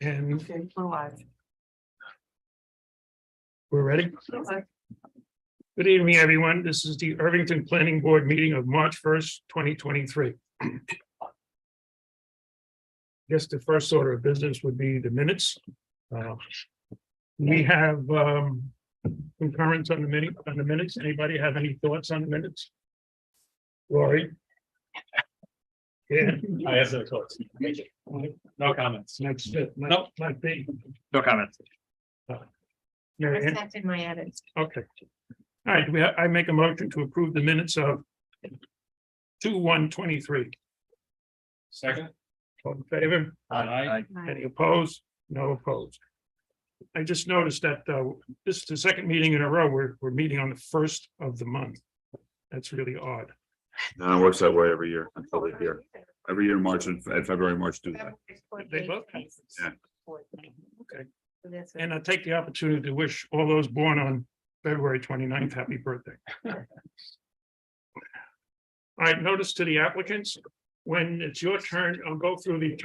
And Okay, we're live. we're ready. Good evening, everyone. This is the Irvington Planning Board meeting of March 1st, 2023. Guess the first order of business would be the minutes. We have concurrence on the minutes. Anybody have any thoughts on the minutes? Lori? Yeah. I have no thoughts. No comments. Next, Nope. Mike B. No comments. Mary Ann? Accepted my edits. Okay. All right, I make a motion to approve the minutes of 2/1/23. Second. All in favor? Aye. Any opposed? No opposed. I just noticed that this is the second meeting in a row. We're meeting on the first of the month. That's really odd. No, it works that way every year until they hear. Every year, March and February, March do that. They both? Yeah. Okay. And I take the opportunity to wish all those born on February 29th, happy birthday. All right, notice to the applicants, when it's your turn, I'll go through the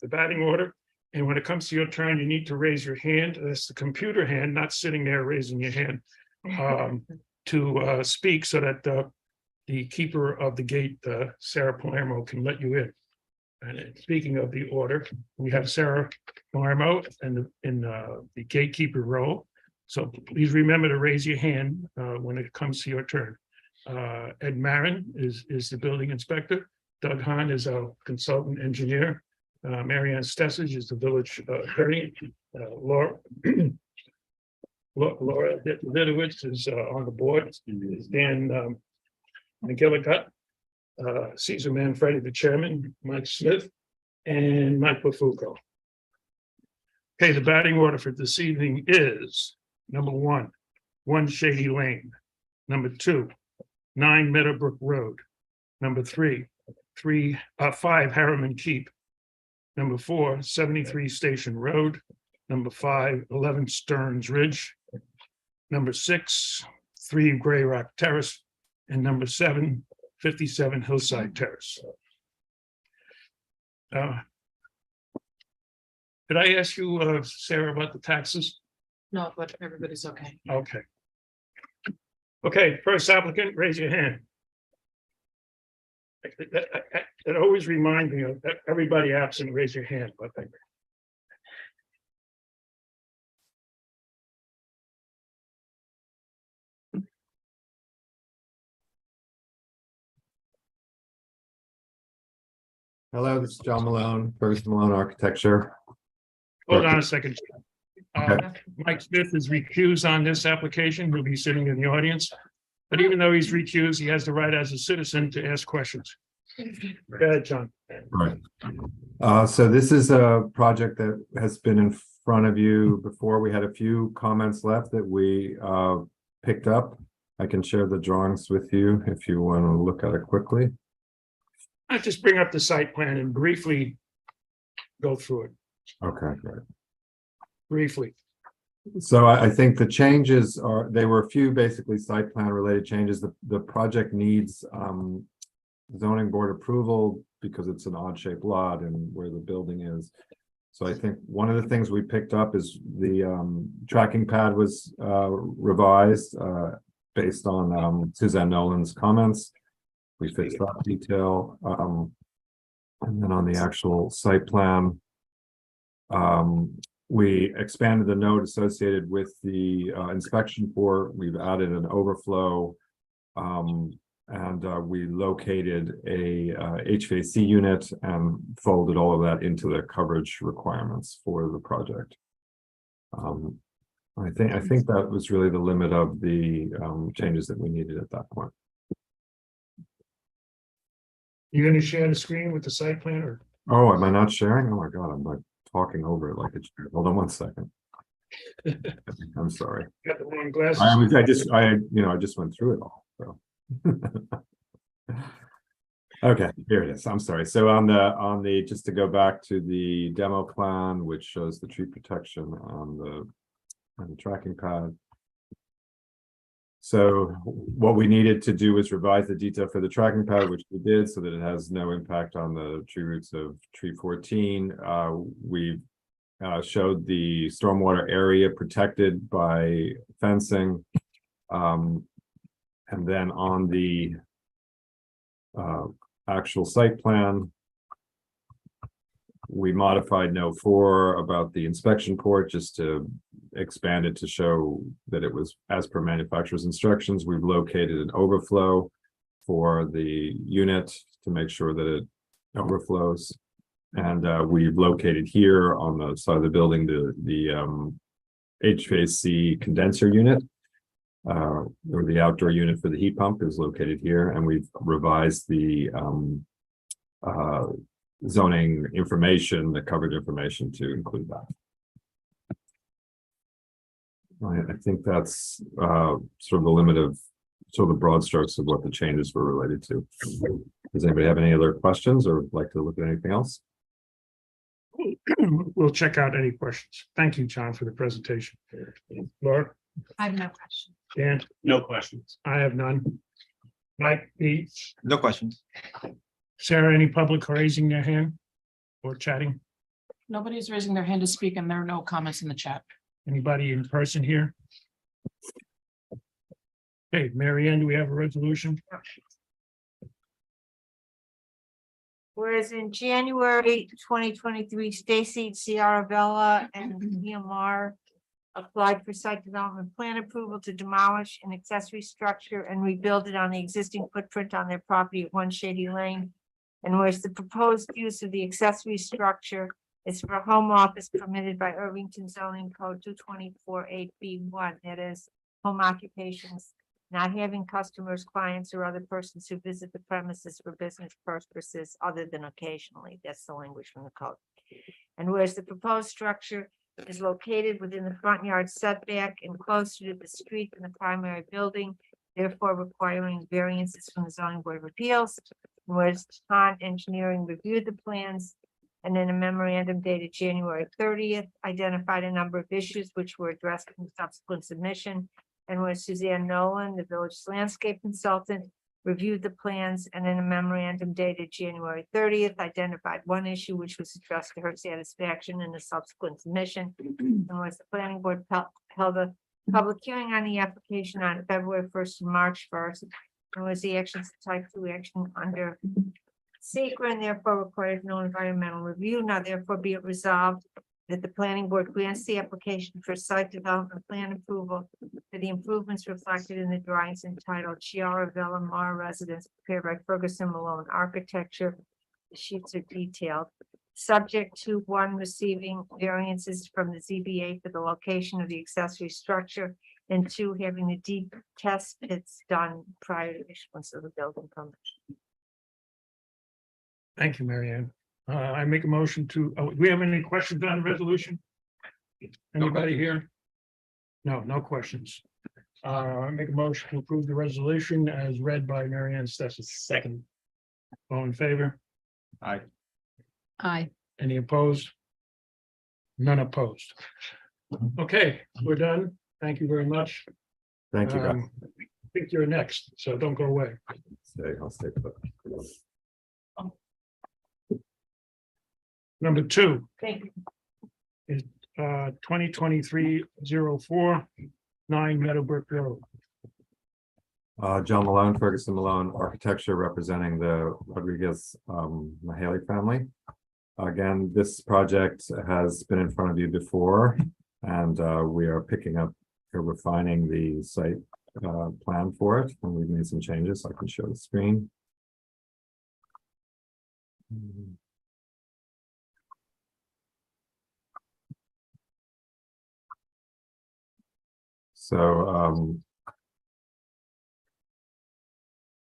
the batting order. And when it comes to your turn, you need to raise your hand. That's the computer hand, not sitting there raising your hand to speak so that the keeper of the gate, Sarah Palermo, can let you in. And speaking of the order, we have Sarah Palermo in the gatekeeper role. So please remember to raise your hand when it comes to your turn. Ed Marin is the building inspector. Doug Hahn is our consultant engineer. Marianne Stessage is the village attorney. Laura Lidowitz is on the board. Dan McGillicuddy, Caesar Manfredi, the chairman, Mike Smith, and Mike Bafuco. Okay, the batting order for this evening is number 1 Shady Lane. Number 2, 9 Meadowbrook Road. Number 5 Harriman Keep. Number 4, 73 Station Road. Number 5, 11 Stearns Ridge. Number 6, 3 Gray Rock Terrace. And number 7, 57 Hillside Terrace. Did I ask you, Sarah, about the taxes? No, but everybody's okay. Okay. Okay, first applicant, raise your hand. It always reminds me of everybody absent, raise your hand, but Hello, this is John Malone, Ferguson Malone Architecture. hold on a second. Okay. Mike Smith is recused on this application. He'll be sitting in the audience. But even though he's recused, he has the right as a citizen to ask questions. Go ahead, John. Right. So this is a project that has been in front of you before. We had a few comments left that we picked up. I can share the drawings with you if you want to look at it quickly. I'll just bring up the site plan and briefly go through it, Okay, great. briefly. So I think the changes there were a few basically site plan related changes. The project needs zoning board approval because it's an odd shaped lot and where the building is. So I think one of the things we picked up is the tracking pad was revised based on Suzanne Nolan's comments. We fixed that detail. And then on the actual site plan, we expanded the note associated with the inspection port. We've added an overflow, and we located a HVAC unit and folded all of that into the coverage requirements for the project. I think that was really the limit of the changes that we needed at that point. You're going to share the screen with the site plan or? Oh, am I not sharing? Oh my God, I'm like talking over it like it's. Hold on one second. I'm sorry. Got the wrong glasses. I just went through it all. So. Okay, here it is. I'm sorry. So on the just to go back to the demo plan, which shows the tree protection on the tracking pad. So what we needed to do was revise the detail for the tracking pad, which we did, so that it has no impact on the tree roots of tree 14. We showed the stormwater area protected by fencing. And then on the actual site plan, we modified note 4 about the inspection port just to expand it to show that it was as per manufacturer's instructions. We've located an overflow for the unit to make sure that it overflows. And we've located here on the side of the building the HVAC condenser unit, or the outdoor unit for the heat pump is located here, and we've revised the zoning information, the coverage information to include that. I think that's sort of the limit of sort of the broad strokes of what the changes were related to. Does anybody have any other questions or would like to look at anything else? We'll check out any questions. Thank you, John, for the presentation. Laura, I have no question. Dan, No questions. I have none. Mike, Pete, No questions. Sarah, any public raising their hand or chatting? Nobody's raising their hand to speak and there are no comments in the chat. Anybody in person here? Okay, Mary Ann, do we have a resolution? Whereas in January 2023, Stacy Ciaravella and EMR applied for site development plan approval to demolish an accessory structure and rebuild it on the existing footprint on their property at 1 Shady Lane. And whereas the proposed use of the accessory structure is for a home office permitted by Irvington zoning code 224-8B1, that is, home occupations not having customers, clients, or other persons who visit the premises for business purposes other than occasionally. That's the language from the code. And whereas the proposed structure is located within the front yard setback and closer to the street than the primary building, therefore requiring variances from the zoning board of appeals. And whereas Pond Engineering reviewed the plans and in a memorandum dated January 30th, identified a number of issues which were addressed in subsequent submission. And where Suzanne Nolan, the village's landscape consultant, reviewed the plans and in a memorandum dated January 30th, identified one issue which was addressed to her satisfaction in the subsequent submission. And was the planning board held a public hearing on the application on February 1st and March 1st. And was the actions type 2 action under secret and therefore requires no environmental review. Now therefore be it resolved that the planning board grants the application for site development plan approval for the improvements reflected in the drawings entitled Chiara Mar Residence prepared by Ferguson Malone Architecture. The sheets are detailed. Subject to 1, receiving variances from the ZBA for the location of the accessory structure, and 2, having the deep test pits done prior to issuance of the building permit. Thank you, Mary Ann. I make a motion to, do we have any questions on the resolution? Anybody here? No, no questions. I make a motion to approve the resolution as read by Mary Ann Stessi. Second. All in favor? Aye. Aye. Any opposed? None opposed. Okay, we're done. Thank you very much. Thank you, guys. I think you're next, so don't go away. I'll stay put. Number 2, Thank you. 2023-04, 9 Meadowbrook Road. John Malone, Ferguson Malone Architecture, representing the Rodriguez Mahaley family. Again, this project has been in front of you before, and we are picking up, refining the site plan for it, and we've made some changes. I can show the screen. So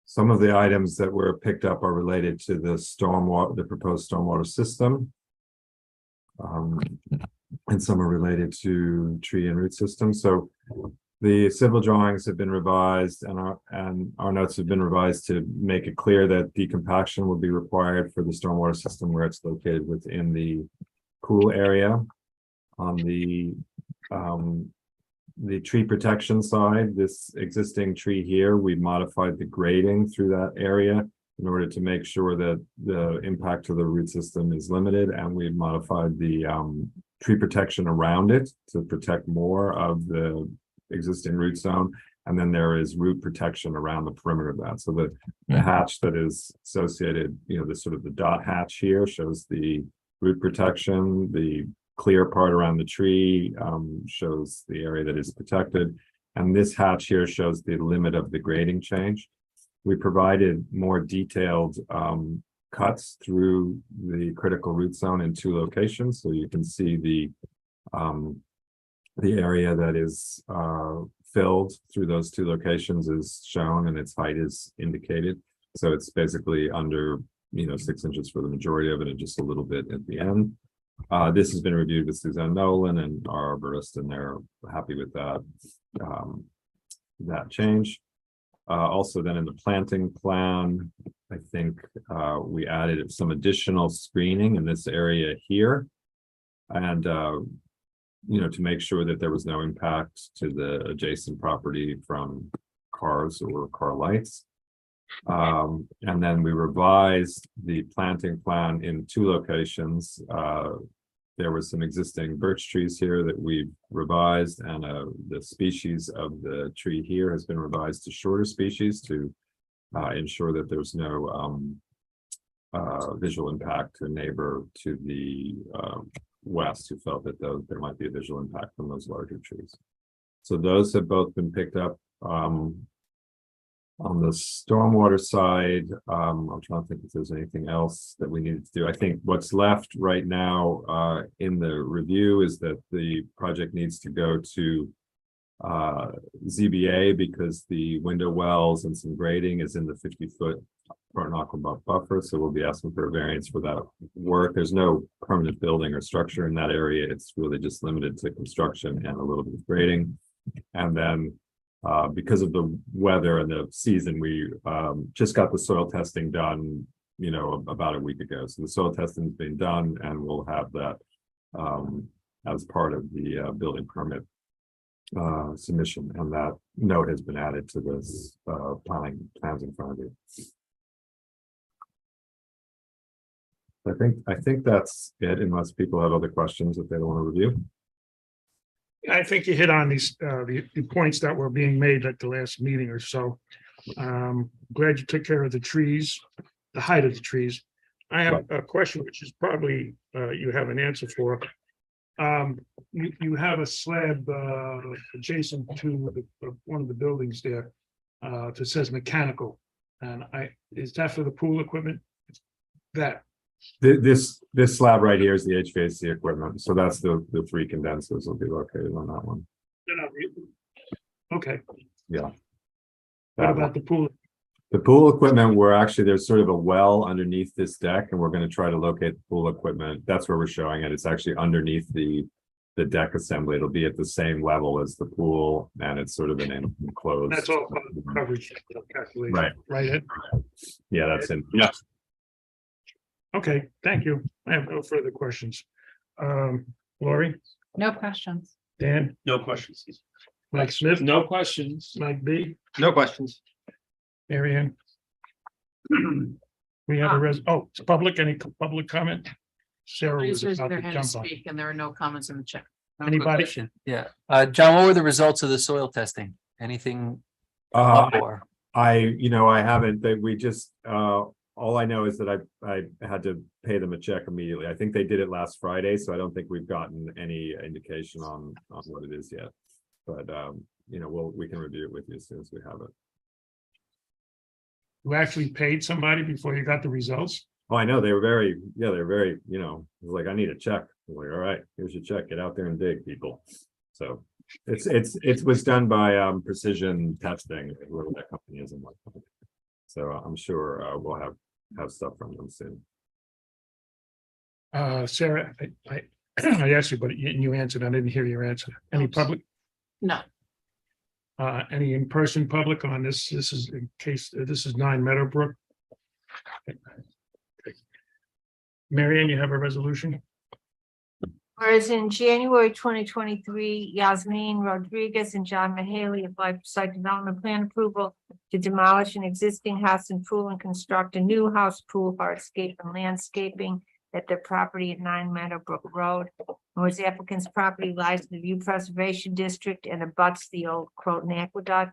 some of the items that were picked up are related to the stormwater, the proposed stormwater system. And some are related to tree and root systems. So the civil drawings have been revised and our notes have been revised to make it clear that decompaction will be required for the stormwater system where it's located within the pool area. On the the tree protection side, this existing tree here, we modified the grading through that area in order to make sure that the impact to the root system is limited, and we modified the tree protection around it to protect more of the existing root zone. And then there is root protection around the perimeter of that. So the hatch that is associated, the sort of the dot hatch here shows the root protection. The clear part around the tree shows the area that is protected. And this hatch here shows the limit of the grading change. We provided more detailed cuts through the critical root zone in 2 locations. So you can see the area that is filled through those 2 locations is shown and its height is indicated. So it's basically under 6 inches for the majority of it and just a little bit at the end. This has been reviewed with Suzanne Nolan and our arborist, and they're happy with that change. Also then in the planting plan, I think we added some additional screening in this area here. And to make sure that there was no impact to the adjacent property from cars or car lights. And then we revised the planting plan in 2 locations. There was some existing birch trees here that we revised, and the species of the tree here has been revised to shorter species to ensure that there's no visual impact to a neighbor to the west who felt that there might be a visual impact from those larger trees. So those have both been picked up. On the stormwater side, I'm trying to think if there's anything else that we needed to do. I think what's left right now in the review is that the project needs to go to ZBA because the window wells and some grading is in the 50-foot front aqua buffer. So we'll be asking for a variance for that work. There's no permanent building or structure in that area. It's really just limited to construction and a little bit of grading. And then because of the weather and the season, we just got the soil testing done, about a week ago. So the soil testing has been done, and we'll have that as part of the building permit submission. And that note has been added to this plans in front of you. I think that's it, unless people have other questions that they don't want to review. I think you hit on these, the points that were being made at the last meeting or so. Glad you took care of the trees, the height of the trees. I have a question, which is probably, you have an answer for. You have a slab adjacent to one of the buildings there that says mechanical. And is that for the pool equipment? This slab right here is the HVAC equipment, so that's the 3 condensers will be located on that one. Okay. Yeah. What about the pool? The pool equipment, there's sort of a well underneath this deck, and we're going to try to locate the pool equipment. That's where we're showing it. It's actually underneath the deck assembly. It'll be at the same level as the pool, and it's sort of an enclosed. That's all part of the coverage calculation. Right. Right. Ed? Yeah, that's in. Yeah. Okay, thank you. I have no further questions. Lori, No questions. Dan, No questions. Mike Smith, No questions. Mike B, No questions. Mary Ann. We have it's public, any public comment? Sarah was Please raise about their to hand to jump on. speak, and there are no comments in the chat. Anybody? Yeah, John, what were the results of the soil testing? Anything? Or I haven't, we just, all I know is that I had to pay them a check immediately. I think they did it last Friday, so I don't think we've gotten any indication on what it is yet. But, we can review it with you as soon as we have it. You actually paid somebody before you got the results? Oh, I know, they were very, it was like, I need a check. I'm like, all right, here's your check, get out there and dig, people. So it was done by Precision Testing, whoever that company is. So I'm sure we'll have stuff from them soon. Sarah, I asked you, but you answered. I didn't hear your answer. Any public, No. any in-person public on this? This is in case, this is 9 Meadowbrook. Mary Ann, you have a resolution? Whereas in January 2023, Yasmin Rodriguez and John Mahaley applied for site development plan approval to demolish an existing house and pool and construct a new house, pool, hardscape, and landscaping at their property at 9 Meadowbrook Road. Whereas the applicant's property lies in the View Preservation District and abuts the old Croton Aqueduct.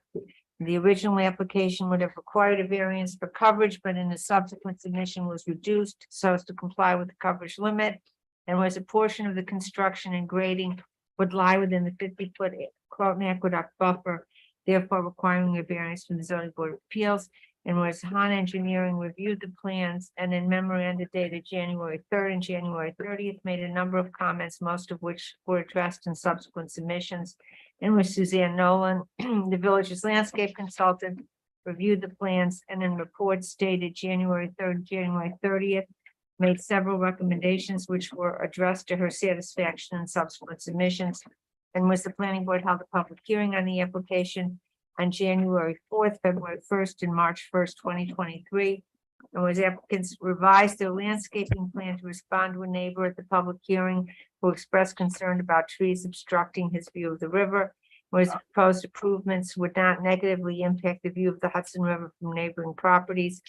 The original application would have required a variance for coverage, but in the subsequent submission was reduced so as to comply with the coverage limit. And was a portion of the construction and grading would lie within the 50-foot Croton Aqueduct buffer, therefore requiring a variance from the zoning board of appeals. And whereas Han Engineering reviewed the plans and in memoranda dated January 3rd and January 30th made a number of comments, most of which were addressed in subsequent submissions. And with Suzanne Nolan, the village's landscape consultant, reviewed the plans and in reports dated January 3rd, January 30th, made several recommendations which were addressed to her satisfaction in subsequent submissions. And was the planning board held a public hearing on the application on January 4th, February 1st, and March 1st, 2023. And was applicants revised their landscaping plan to respond to a neighbor at the public hearing who expressed concern about trees obstructing his view of the river. Whereas the proposed improvements would not negatively impact the view of the Hudson River from neighboring properties.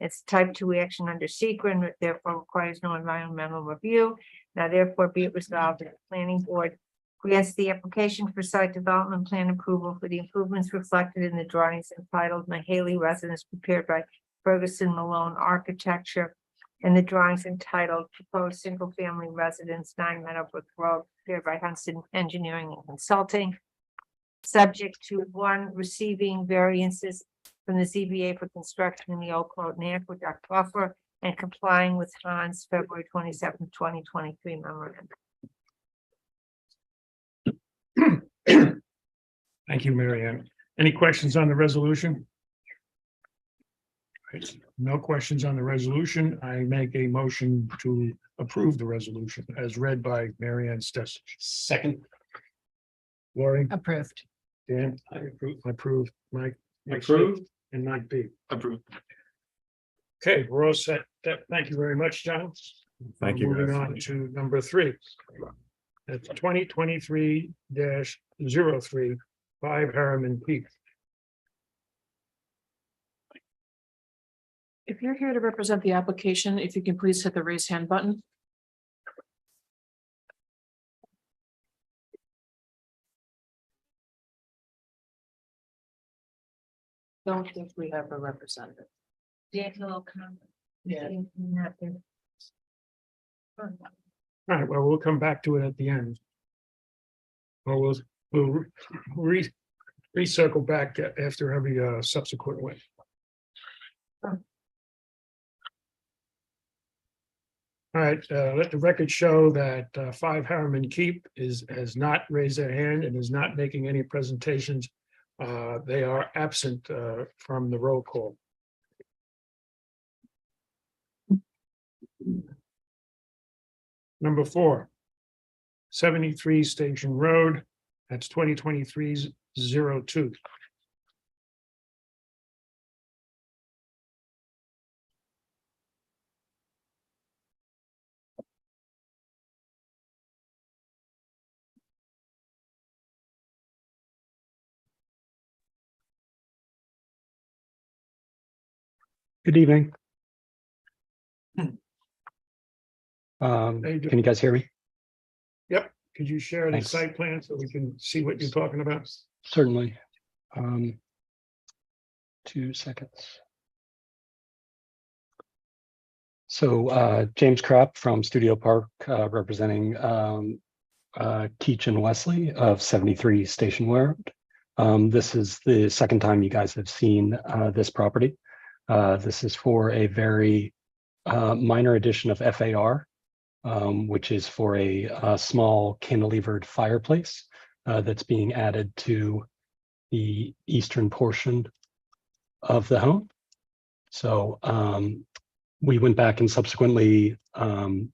It's type 2 action under secret and therefore requires no environmental review. Now therefore be it resolved that the planning board grants the application for site development plan approval for the improvements reflected in the drawings entitled Mahaley Residence prepared by Ferguson Malone Architecture and the drawings entitled Proposed Single Family Residence 9 Meadowbrook Road prepared by Huntston Engineering and Consulting. Subject to 1, receiving variances from the ZBA for construction in the Old Croton Aqueduct buffer and complying with Han's February 27th, 2023 memorandum. Thank you, Mary Ann. Any questions on the resolution? Right. No questions on the resolution. I make a motion to approve the resolution as read by Mary Ann Stessich. Second. Lori, Approved. Dan, I approve. I approve, Mike. Approved. And Mike B. Approved. Okay, we're all set. Thank you very much, John. Thank you, Moving guys. on to number 3. That's 2023-03, 5 Harriman Peak. If you're here to represent the application, if you can please hit the raise hand button. Don't think we have a representative. D'Angelo comment. Yeah. Not there. All right, well, we'll come back to it at the end. Or we'll recircle back after every subsequent one. All right, let the record show that 5 Harriman Keep has not raised their hand and is not making any presentations. They are absent from the roll call. Number 4, 73 Station Road. That's 2023-02. Good evening. How you doing? Can you guys hear me? Could you share the Thanks. site plan so we can see what you're talking about? Certainly. 2 seconds. So James Krapp from Studio Park, representing Keach and Wesley of 73 Station Road. This is the second time you guys have seen this property. This is for a very minor addition of FAR, which is for a small cantilevered fireplace that's being added to the eastern portion of the home. So we went back and subsequently answered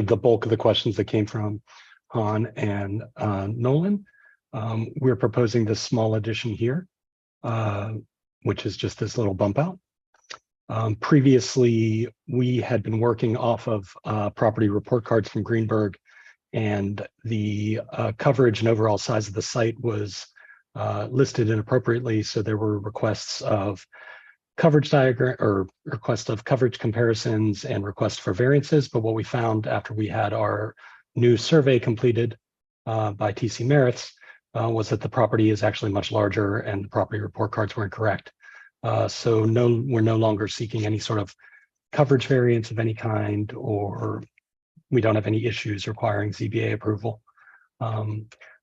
the bulk of the questions that came from Han and Nolan. We're proposing this small addition here, which is just this little bump out. Previously, we had been working off of property report cards from Greenberg, and the coverage and overall size of the site was listed inappropriately. So there were requests of coverage diagram or request of coverage comparisons and requests for variances. But what we found after we had our new survey completed by TC Merits was that the property is actually much larger and the property report cards were incorrect. So we're no longer seeking any sort of coverage variance of any kind, or we don't have any issues requiring ZBA approval.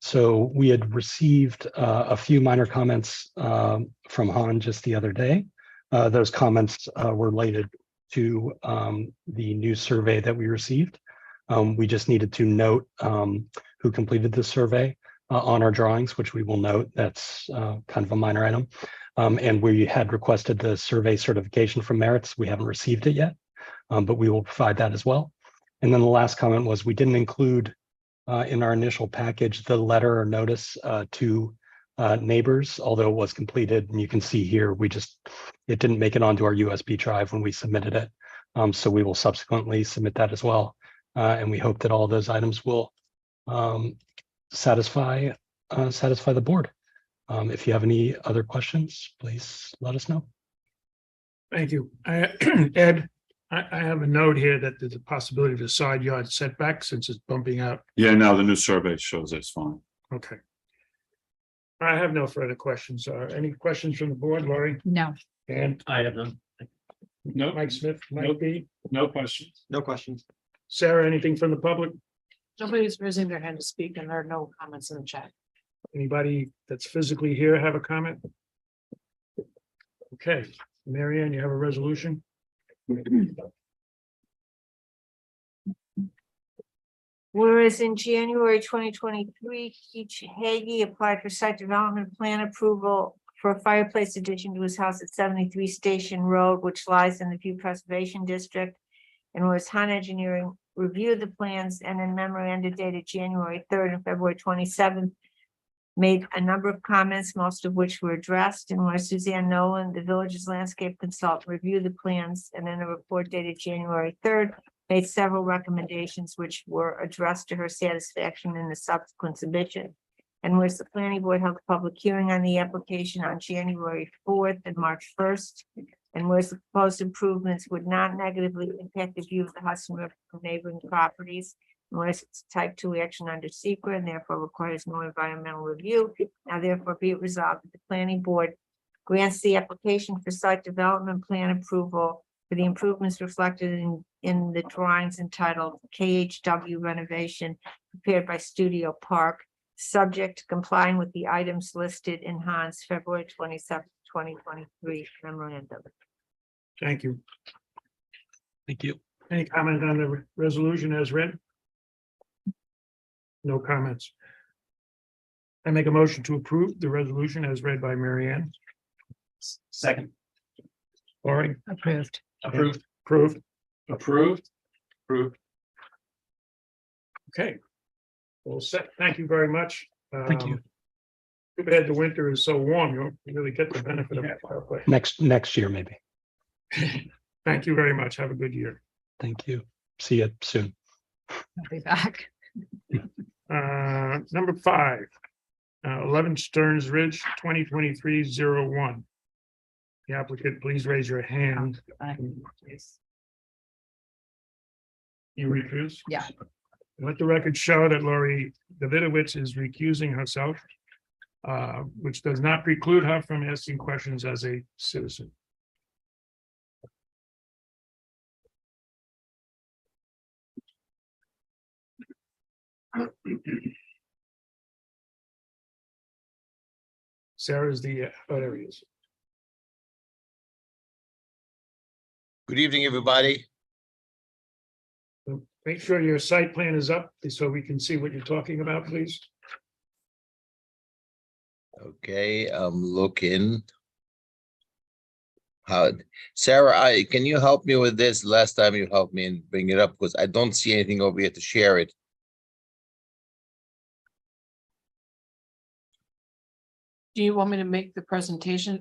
So we had received a few minor comments from Han just the other day. Those comments were related to the new survey that we received. We just needed to note who completed the survey on our drawings, which we will note. That's kind of a minor item. And we had requested the survey certification from Merits. We haven't received it yet, but we will provide that as well. And then the last comment was we didn't include in our initial package the letter or notice to neighbors, although it was completed. And you can see here, it didn't make it onto our USB drive when we submitted it. So we will subsequently submit that as well. And we hope that all those items will satisfy the board. If you have any other questions, please let us know. Thank you. Ed, I have a note here that there's a possibility of a side yard setback since it's bumping out. Yeah, now the new survey shows it's fine. Okay. I have no further questions. Any questions from the board, Laurie? No. And I have none. No, Mike Smith, Mike Nope. B, no questions. No questions. Sarah, anything from the public? Nobody's raising their hand to speak and there are no comments in the chat. Anybody that's physically here have a comment? Okay, Mary Ann, you have a resolution? Whereas in January 2023, Keach Hagee applied for site development plan approval for a fireplace addition to his house at 73 Station Road, which lies in the View Preservation District. And whereas Han Engineering reviewed the plans and in memoranda dated January 3rd and February 27th, made a number of comments, most of which were addressed. And where Suzanne Nolan, the village's landscape consultant, reviewed the plans and in a report dated January 3rd, made several recommendations which were addressed to her satisfaction in the subsequent submission. And whereas the planning board held a public hearing on the application on January 4th and March 1st. And whereas the proposed improvements would not negatively impact the view of the Hudson River from neighboring properties. Unless it's type 2 action under secret and therefore requires no environmental review. Now therefore be it resolved that the planning board grants the application for site development plan approval for the improvements reflected in the drawings entitled KHW renovation prepared by Studio Park, subject to complying with the items listed in Han's February 27th, 2023 memorandum. Thank you. Thank you. Any comment on the resolution as read? No comments. I make a motion to approve the resolution as read by Mary Ann. Second. Laurie, Approved. Approved. approved. Approved. Approved. Okay. Well set. Thank you very much. Thank you. Too bad the winter is so warm. You don't really get the benefit of it. Next year, maybe. Thank you very much. Have a good year. Thank you. See you soon. I'll be back. Number 5, 11 Stearns Ridge, 2023-01. The applicant, please raise your hand. You recuse? Yeah. Let the record show that Lori Davidowitz is recusing herself, which does not preclude her from asking questions as a citizen. Sarah's the areas. Good evening, everybody. Make sure your site plan is up so we can see what you're talking about, please. Okay, I'm looking. Sarah, can you help me with this? Last time you helped me and bring it up because I don't see anything over here to share it. Do you want me to make the presentation,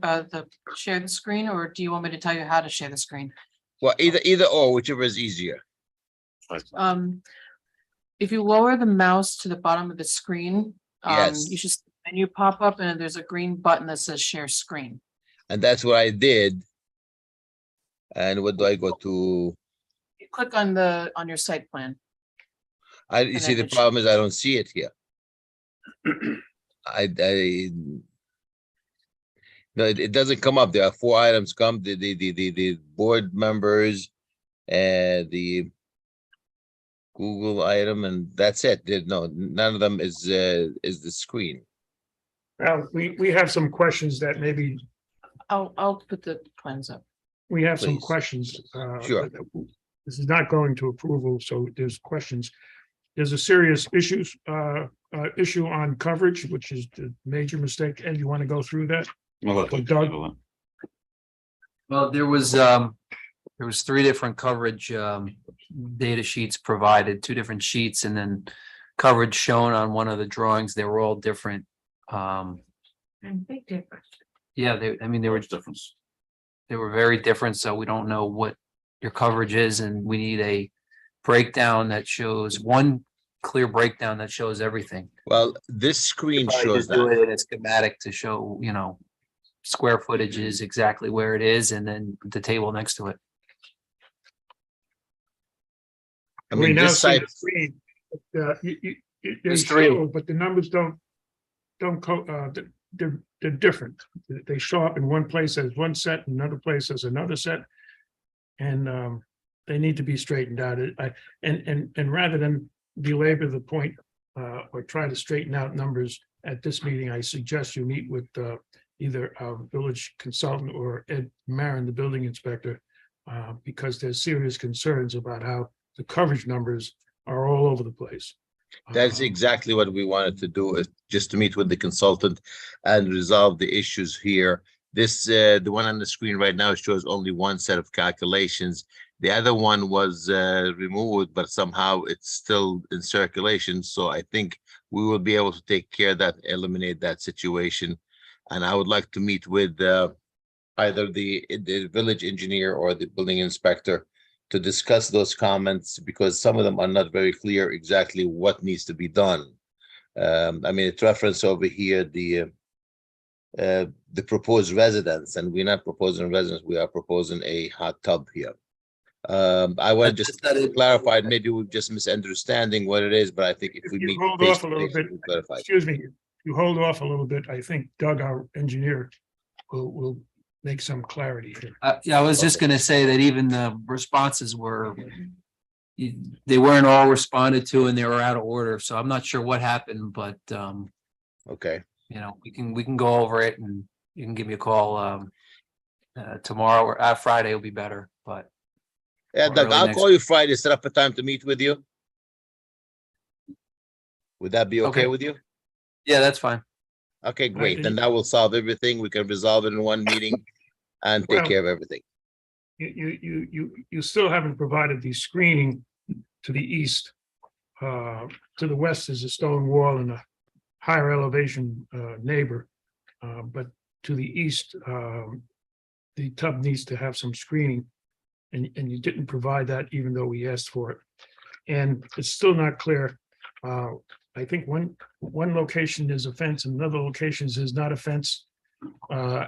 share the screen, or do you want me to tell you how to share the screen? Well, either or, whichever is easier. If you lower the mouse to the bottom of the screen, Yes. you should, and you pop up and there's a green button that says share screen. And that's what I did. And what do I go to? You click on your site plan. You see, the then it problem is I don't see it here. No, it doesn't come up. There are 4 items come, the board members and the Google item, and that's it. No, none of them is the screen. Well, we have some questions that maybe, I'll put the plans up. we have some Please. questions. Sure. This is not going to approval, so there's questions. There's a serious issue on coverage, which is the major mistake. Ed, you want to go through that? Doug? Well, there was 3 different coverage data sheets provided, 2 different sheets, and then coverage shown on one of the drawings. They were all different. Big difference. Yeah, they were very different, so we don't know what your coverage is, and we need a breakdown that shows one clear breakdown that shows everything. Well, this screen Probably shows just do that. it in a schematic to show, square footage is exactly where it is, and then the table next to it. I We mean, now this see site, the screen. They There's 3. show, but the numbers don't they're different. They show up in one place as one set, another place as another set. And they need to be straightened out. And rather than belabor the point or try to straighten out numbers at this meeting, I suggest you meet with either our village consultant or Ed Marin, the building inspector, because there's serious concerns about how the coverage numbers are all over the place. that's exactly what we wanted to do, is just to meet with the consultant and resolve the issues here. This, the one on the screen right now shows only one set of calculations. The other one was removed, but somehow it's still in circulation. So I think we will be able to take care of that, eliminate that situation. And I would like to meet with either the village engineer or the building inspector to discuss those comments, because some of them are not very clear exactly what needs to be done. I mean, it's reference over here, the proposed residence, and we're not proposing residence, we are proposing a hot tub here. I want to just clarify, maybe we're just misunderstanding what it is, but I think if we You meet. hold face off to a little face, bit. we'll clarify. Excuse me, you hold off a little bit. I think Doug, our engineer, will make some clarity here. Yeah, I was just gonna say that even the responses were, they weren't all responded to and they were out of order. So I'm not sure what happened, but Okay, we can go over it, and you can give me a call tomorrow or Friday will be better, but. yeah, Doug, early I'll next call you Friday, set up a time to meet with you. Would that be okay Okay. with you? Yeah, that's fine. Okay, Right, great. and Then you- that will solve everything. We can resolve it in one meeting and take Well- care of everything. You still haven't provided the screening to the east. To the west is a stone wall and a higher elevation neighbor. But to the east, the tub needs to have some screening. And you didn't provide that even though we asked for it. And it's still not clear. I think one location is a fence and another location is not a fence.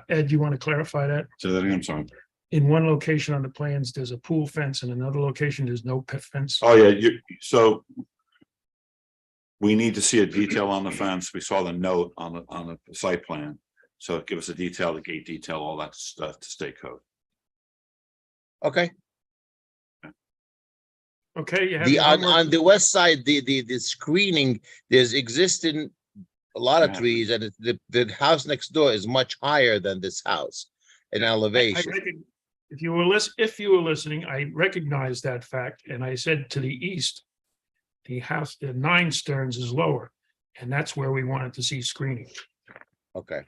Ed, you want to clarify that? So that again, I'm sorry. In one location on the plans, there's a pool fence, and another location, there's no pet fence. Oh, yeah, so we need to see a detail on the fence. We saw the note on the site plan. So give us a detail, the gate detail, all that stuff to state code. Okay. Okay, you have. The, your on homework. the west side, the screening, there's existing a lot of Yeah. trees, and the house next door is much higher than this house in I elevation. if you were listening, I recognized that fact, and I said to the east, the house, the 9 Stearns is lower, and that's where we wanted to see screening. Okay,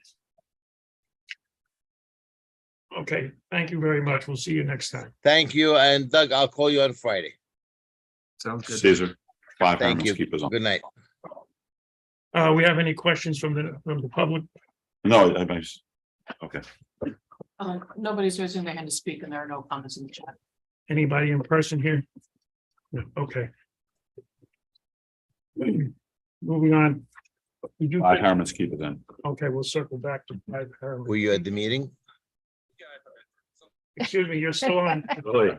Okay, thank you very much. We'll see you next time. thank you. And Doug, I'll call you on Friday. Sounds good. Caesar, 5 Thank minutes, you. keep us on. Good night. We have any questions from the public? No, okay. Nobody's raising their hand to speak and there are no comments in the chat. Anybody in person here? No, okay. Moving on. We do, Five Harriman's Keep it then. okay, we'll circle back to 5 Harriman. Were you at the meeting? Excuse me, you're still on. Oh, yeah.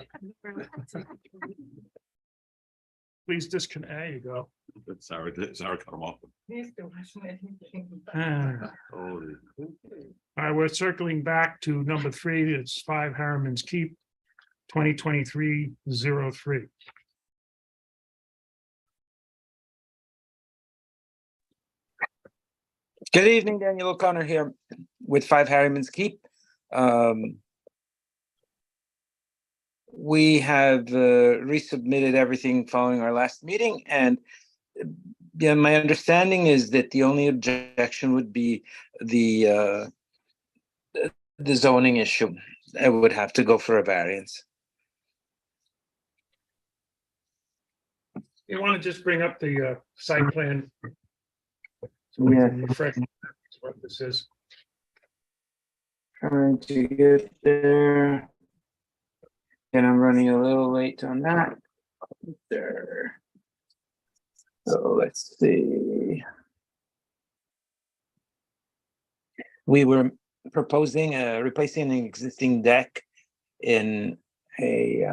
Please disconnect. There you go. Sarah cut him off. Ah. Oh, All right, we're circling back to number 3. It's 5 Harriman's Keep, 2023-03. Good evening, Daniel O'Connor here with 5 Harriman's Keep. We have resubmitted everything following our last meeting, and yeah, my understanding is that the only objection would be the zoning issue. I would have to go for a variance. You want to just bring up the site plan? So we can refresh what this is. Trying to get there. And I'm running a little late on that. There. So let's see. We were proposing replacing an existing deck in a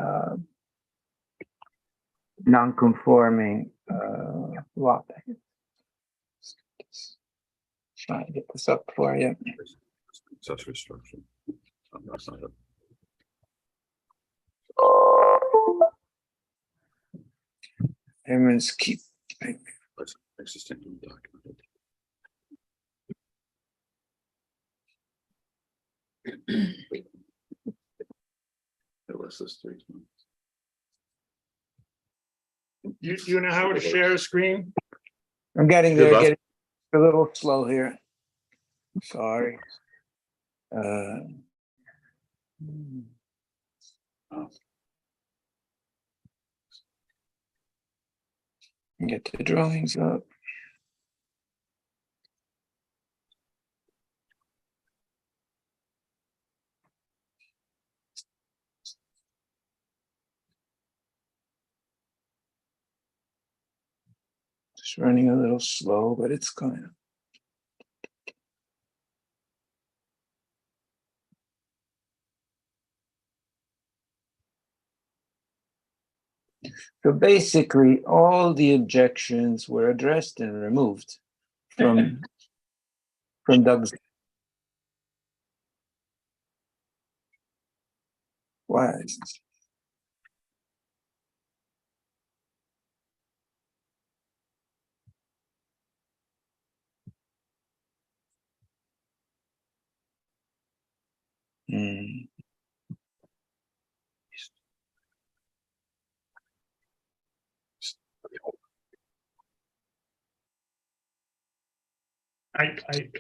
non-conforming lot. Trying to get this up for you. Accessory structure. That's not it. Harriman's Keep. That's existing document. It was this 3 months. You know how to share a screen? I'm getting Good there, luck. getting a little slow here. Sorry. Get the drawings up. Just running a little slow, but it's going. So basically, all the objections were addressed and removed from Doug's. Why? Hmm.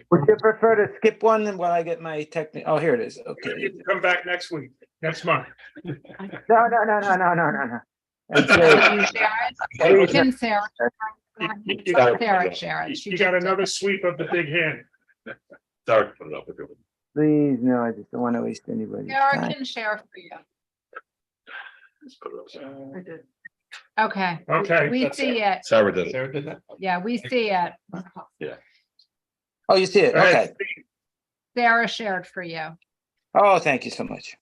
Would you prefer to skip one while I get my technical? Oh, here it is. Okay. You can come back next week, next month. No. That's You great. Sarah share it. You got another sweep of the big hand. Sorry, put it up if you would. Please, no, I just don't want to waste anybody's Sarah time. can share for you. Just put it up. Okay, Okay. we see it. Sarah did it. Sarah did that? Yeah, we see it. Oh, you see it? Go ahead. Okay. Sarah shared for you. Oh, thank you so much.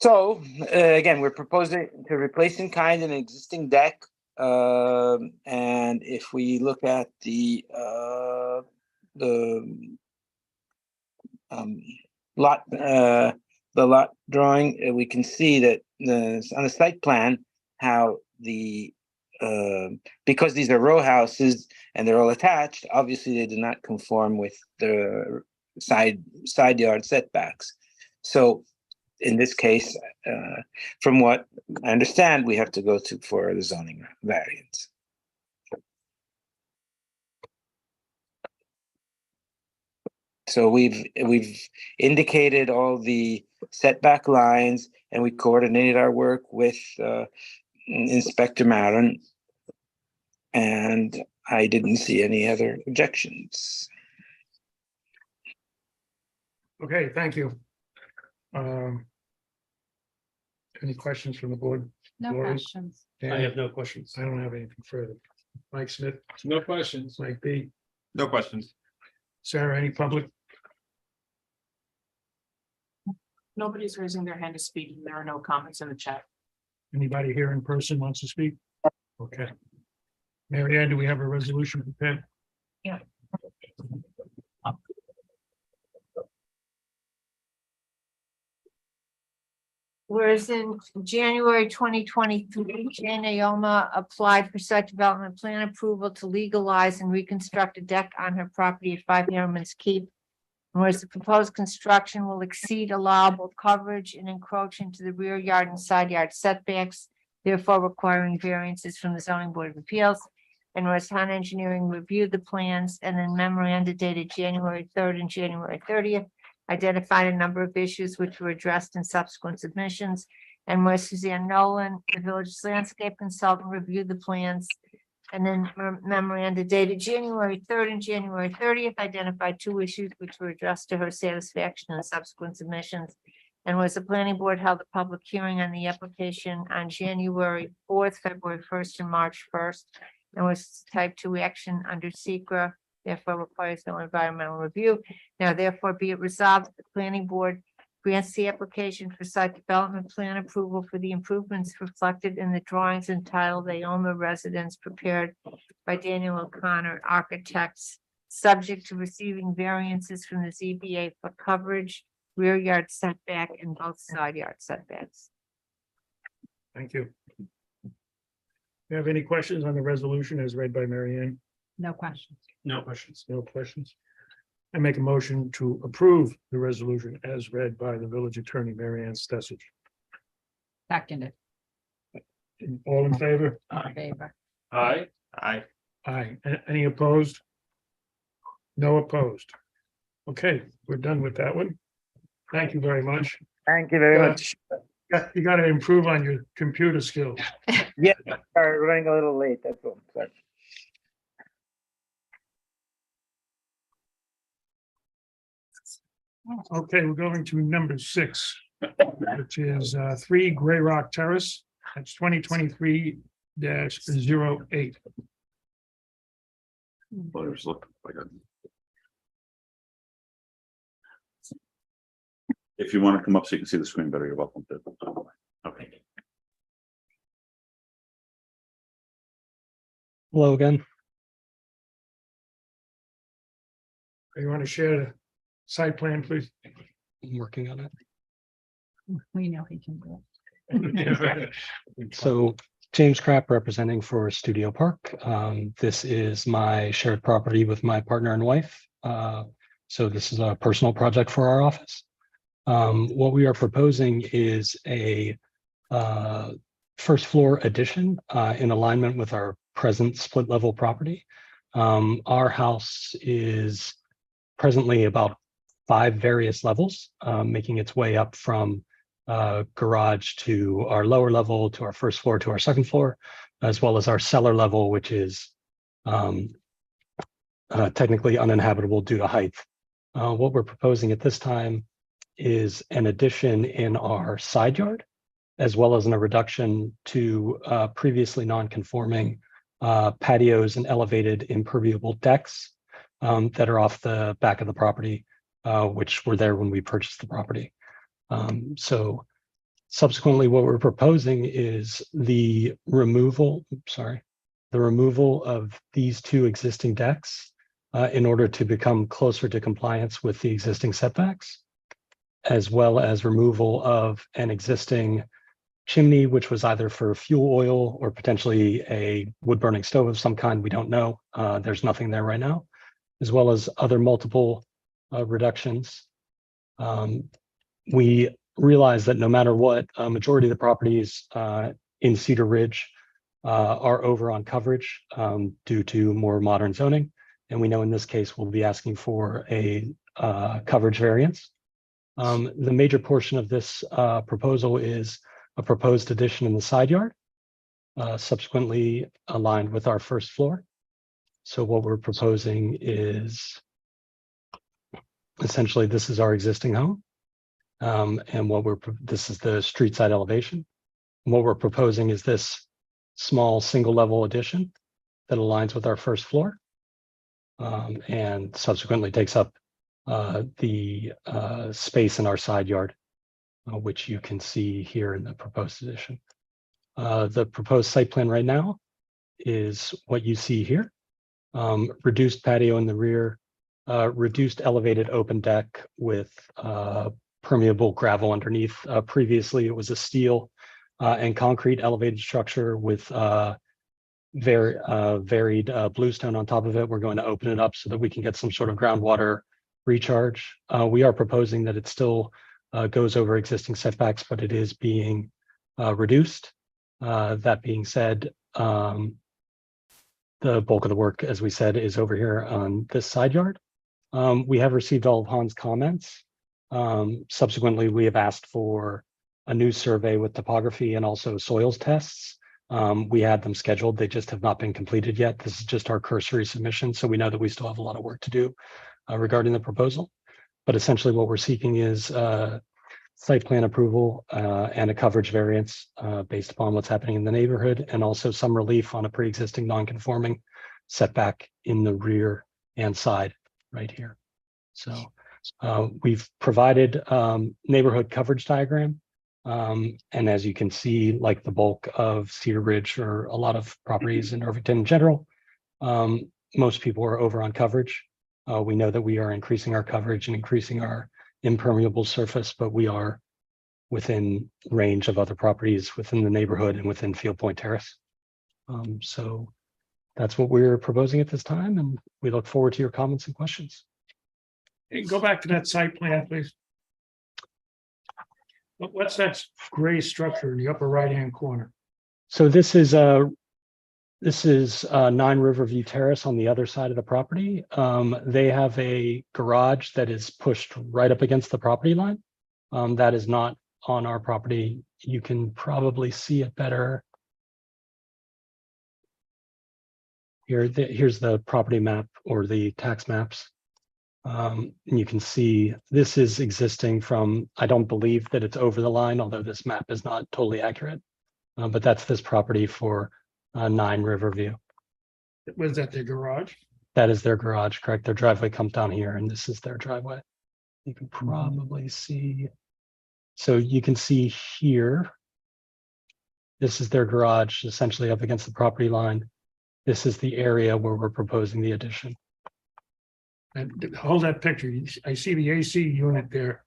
So, again, we're proposing to replace in kind an existing deck. And if we look at the lot drawing, we can see that on the site plan, how because these are row houses and they're all attached, obviously they do not conform with the side yard setbacks. So in this case, from what I understand, we have to go for the zoning variance. So we've indicated all the setback lines, and we coordinated our work with Inspector Marin, and I didn't see any other objections. Okay, thank you. Um. Any questions from the board? No Lori? questions. I have no questions. I don't have anything further. Mike Smith, No questions. Mike B, No questions. Sarah, any public? Nobody's raising their hand to speak. There are no comments in the chat. Anybody here in person wants to speak? Okay. Mary Ann, do we have a resolution prepared? Whereas in January 2023, Jane Ioma applied for site development plan approval to legalize and reconstruct a deck on her property at 5 Harriman's Keep. Whereas the proposed construction will exceed allowable coverage and encroach into the rear yard and side yard setbacks, therefore requiring variances from the zoning board of appeals. And whereas town engineering reviewed the plans and then memoranda dated January 3rd and January 30th, identified a number of issues which were addressed in subsequent submissions. And where Suzanne Nolan, the village's landscape consultant, reviewed the plans. And then memoranda dated January 3rd and January 30th identified 2 issues which were addressed to her satisfaction in subsequent submissions. And was the planning board held a public hearing on the application on January 4th, February 1st, and March 1st. And was type 2 action under SECR, therefore requires no environmental review. Now therefore be it resolved that the planning board grants the application for site development plan approval for the improvements reflected in the drawings entitled Aoma Residence prepared by Daniel O'Connor Architects, subject to receiving variances from the ZBA for coverage, rear yard setback, and both side yard setbacks. Thank you. You have any questions on the resolution as read by Mary Ann? No questions. No questions. No questions. I make a motion to approve the resolution as read by the village attorney, Mary Ann Stessich. Seconded. All in favor? In favor. Aye. Aye. Aye. Any opposed? No opposed. Okay, we're done with that one. Thank you very much. Thank you very Yeah. much. You got to improve on your computer skills. Yeah, sorry, running a little late, that's all. Sorry. Okay, we're going to number 6, which is 3 Gray Rock Terrace. That's 2023-08. Voters look like a. If you want to come up so you can see the screen better, you're welcome to. Okay. Hello again. You want to share the site plan, please? I'm working on it. We know he can do it. So James Krapp representing for Studio Park. This is my shared property with my partner and wife. So this is a personal project for our office. What we are proposing is a first floor addition in alignment with our present split level property. Our house is presently about 5 various levels, making its way up from garage to our lower level, to our first floor, to our second floor, as well as our cellar level, which is technically uninhabitable due to height. What we're proposing at this time is an addition in our side yard, as well as a reduction to previously non-conforming patios and elevated impermeable decks that are off the back of the property, which were there when we purchased the property. So subsequently, what we're proposing is the removal of these 2 existing decks in order to become closer to compliance with the existing setbacks, as well as removal of an existing chimney, which was either for fuel oil or potentially a wood burning stove of some kind. We don't know. There's nothing there right now, as well as other multiple reductions. We realize that no matter what, a majority of the properties in Cedar Ridge are over on coverage due to more modern zoning. And we know in this case, we'll be asking for a coverage variance. The major portion of this proposal is a proposed addition in the side yard, subsequently aligned with our first floor. So what we're proposing is essentially, this is our existing home. And this is the street side elevation. And what we're proposing is this small single level addition that aligns with our first floor. And subsequently takes up the space in our side yard, which you can see here in the proposed addition. The proposed site plan right now is what you see here. Reduced patio in the rear, reduced elevated open deck with permeable gravel underneath. Previously, it was a steel and concrete elevated structure with varied bluestone on top of it. We're going to open it up so that we can get some sort of groundwater recharge. We are proposing that it still goes over existing setbacks, but it is being reduced. That being said, the bulk of the work, as we said, is over here on this side yard. We have received all of Han's comments. Subsequently, we have asked for a new survey with topography and also soils tests. We had them scheduled. They just have not been completed yet. This is just our cursory submission, so we know that we still have a lot of work to do regarding the proposal. But essentially what we're seeking is site plan approval and a coverage variance based upon what's happening in the neighborhood, and also some relief on a pre-existing non-conforming setback in the rear and side right here. So we've provided neighborhood coverage diagram. And as you can see, like the bulk of Cedar Ridge or a lot of properties in Irvington in general, most people are over on coverage. We know that we are increasing our coverage and increasing our impermeable surface, but we are within range of other properties within the neighborhood and within Field Point Terrace. So that's what we're proposing at this time, and we look forward to your comments and questions. Hey, go back to that site plan, please. What's that gray structure in the upper right-hand corner? So this is 9 Riverview Terrace on the other side of the property. They have a garage that is pushed right up against the property line. That is not on our property. You can probably see it better. Here's the property map or the tax maps. And you can see this is existing from, I don't believe that it's over the line, although this map is not totally accurate. But that's this property for 9 Riverview. Was that their garage? That is their garage, correct? Their driveway comes down here and this is their driveway. You can probably see. So you can see here, this is their garage essentially up against the property line. This is the area where we're proposing the addition. And hold that picture. I see the AC unit there.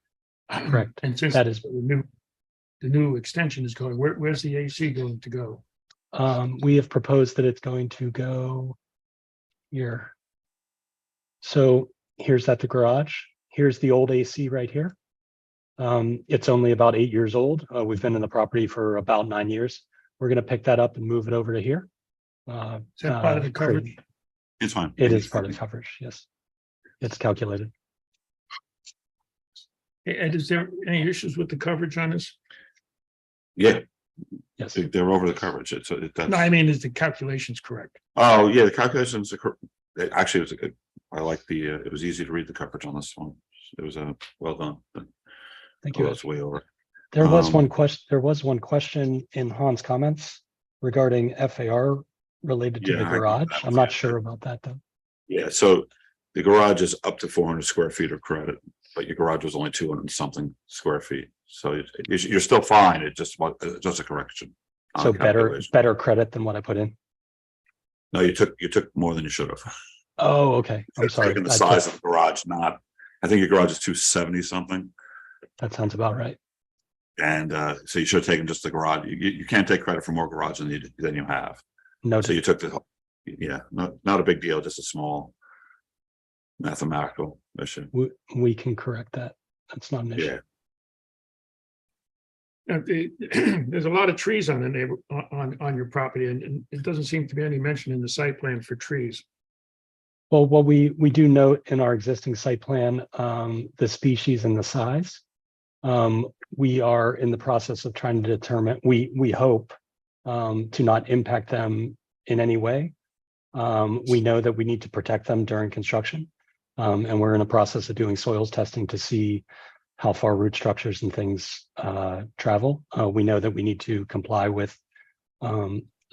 Correct. And since That is- the new extension is going, where's the AC going to go? We have proposed that it's going to go here. So here's at the garage. Here's the old AC right here. It's only about 8 years old. We've been in the property for about 9 years. We're going to pick that up and move it over to here. Is that part of the coverage? It's fine. It is part of the coverage, yes. It's calculated. And is there any issues with the coverage on this? Yeah, Yes. they're over the coverage. No, I mean, is the calculations correct? Oh, yeah, the calculations are actually, it was a good, I like it was easy to read the coverage on this one. It was well done. Thank you. That's way over. There was one question in Han's comments regarding FAR related to Yeah, the I got garage. that. I'm not sure about that though. Yeah, so the garage is up to 400 square feet of credit, but your garage was only 200 and something square feet. So you're still fine. It's just a correction. on So the better calculation. credit than what I put in. No, you took more than you should have. Oh, okay. I'm It's sorry. taken the I size took- of the garage, not, I think your garage is 270 something. That sounds about right. And so you should have taken just the garage. You can't take credit for more garage than you have. So Noted. you took yeah, not a big deal, just a small mathematical issue. We can correct that. That's not an issue. Yeah, There's a lot of trees on the on your property, and it doesn't seem to be any mention in the site plan for trees. Well, what we do note in our existing site plan, the species and the size. We are in the process of trying to determine, we hope to not impact them in any way. We know that we need to protect them during construction. And we're in the process of doing soils testing to see how far root structures and things travel. We know that we need to comply with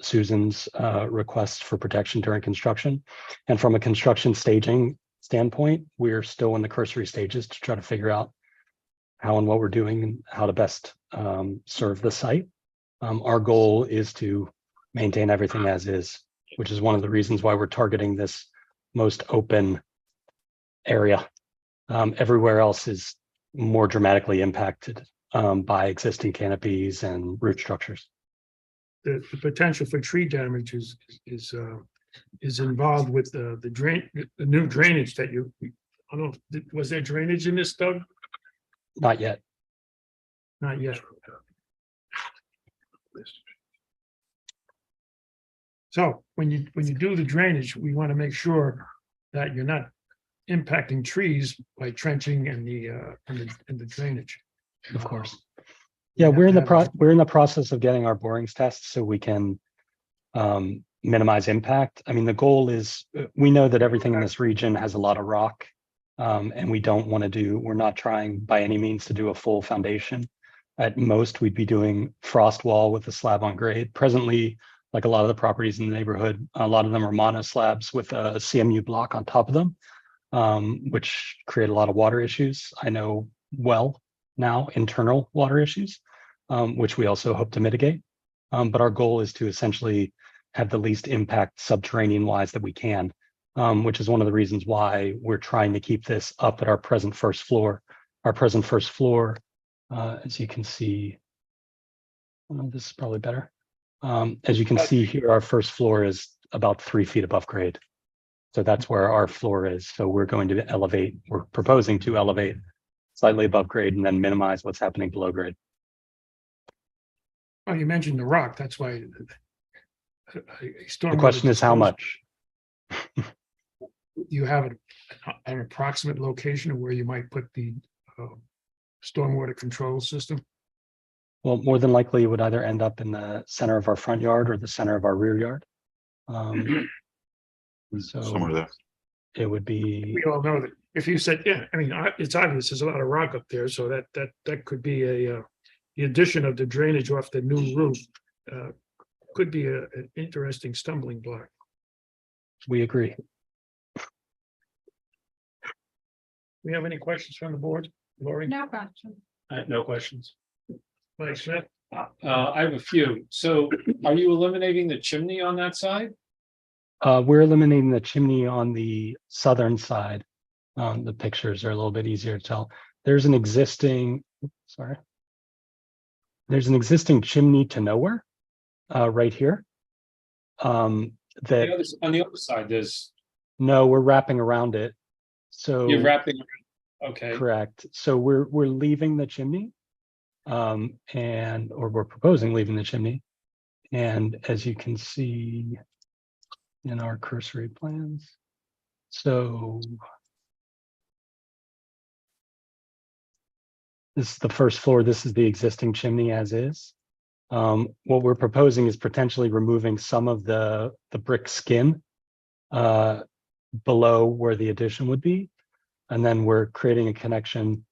Susan's requests for protection during construction. And from a construction staging standpoint, we're still in the cursory stages to try to figure out how and what we're doing and how to best serve the site. Our goal is to maintain everything as is, which is one of the reasons why we're targeting this most open area. Everywhere else is more dramatically impacted by existing canopies and root structures. The potential for tree damage is involved with the new drainage that you, I don't know, was there drainage in this, Doug? Not yet. Not yet. So when you do the drainage, we want to make sure that you're not impacting trees by trenching and the drainage. Of course. Yeah, we're in the process of getting our borings tests so we can minimize impact. I mean, the goal is, we know that everything in this region has a lot of rock. And we're not trying by any means to do a full foundation. At most, we'd be doing frost wall with a slab on grade. Presently, like a lot of the properties in the neighborhood, a lot of them are mono slabs with a CMU block on top of them, which create a lot of water issues. I know well now, internal water issues, which we also hope to mitigate. But our goal is to essentially have the least impact subterranean wise that we can. Which is one of the reasons why we're trying to keep this up at our present first floor. Our present first floor, as you can see, this is probably better. As you can see here, our first floor is about 3 feet above grade. So that's where our floor is. So we're proposing to elevate slightly above grade and then minimize what's happening below grade. Oh, you mentioned the rock, that's why. The question is how much? You have an approximate location of where you might put the stormwater control system? Well, more than likely it would either end up in the center of our front yard or the center of our rear yard. So Somewhere there. it would be, We all know that if you said, yeah, I mean, it's obvious, there's a lot of rock up there, so that could be the addition of the drainage off the new roof could be an interesting stumbling block. we agree. We have any questions from the board? Lori? No question. No questions. Mike Smith? I have a few. So are you eliminating the chimney on that side? We're eliminating the chimney on the southern side. The pictures are a little bit easier to tell. There's an existing, there's an existing chimney to nowhere, right here. On the other side, No, we're wrapping around it. So you're wrapping. Okay. correct. So we're leaving the chimney, or we're proposing leaving the chimney. And as you can see in our cursory plans, so this is the first floor. This is the existing chimney as is. What we're proposing is potentially removing some of the brick skin below where the addition would be. And then we're creating a connection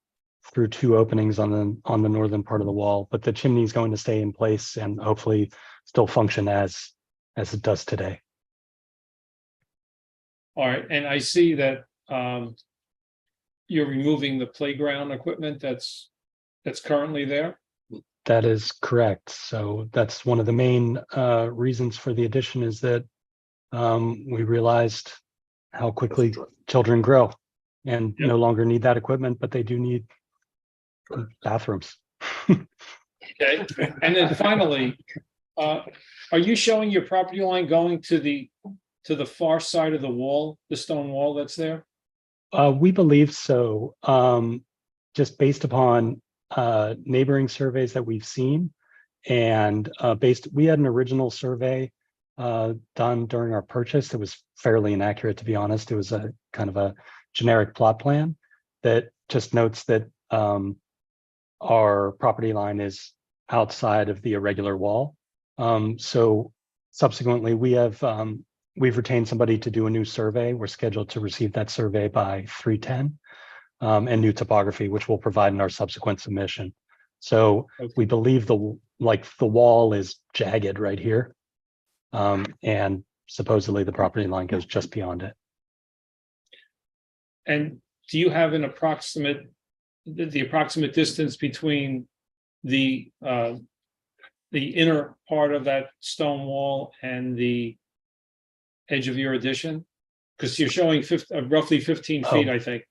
through 2 openings on the northern part of the wall, but the chimney is going to stay in place and hopefully still function as it does today. All right, and I see that you're removing the playground equipment that's currently there. That is correct. So that's one of the main reasons for the addition is that we realized how quickly children grow and no longer need that equipment, but they do need bathrooms. Okay, and then finally, are you showing your property line going to the far side of the wall, the stone wall that's there? We believe so. Just based upon neighboring surveys that we've seen, and we had an original survey done during our purchase that was fairly inaccurate, to be honest. It was a kind of a generic plot plan that just notes that our property line is outside of the irregular wall. So subsequently, we have we've retained somebody to do a new survey. We're scheduled to receive that survey by 3:10. And new topography, which we'll provide in our subsequent submission. So we believe the wall is jagged right here. And supposedly the property line goes just beyond it. And do you have an approximate, the approximate distance between the inner part of that stone wall and the edge of your addition? Because you're showing roughly 15 feet, I think,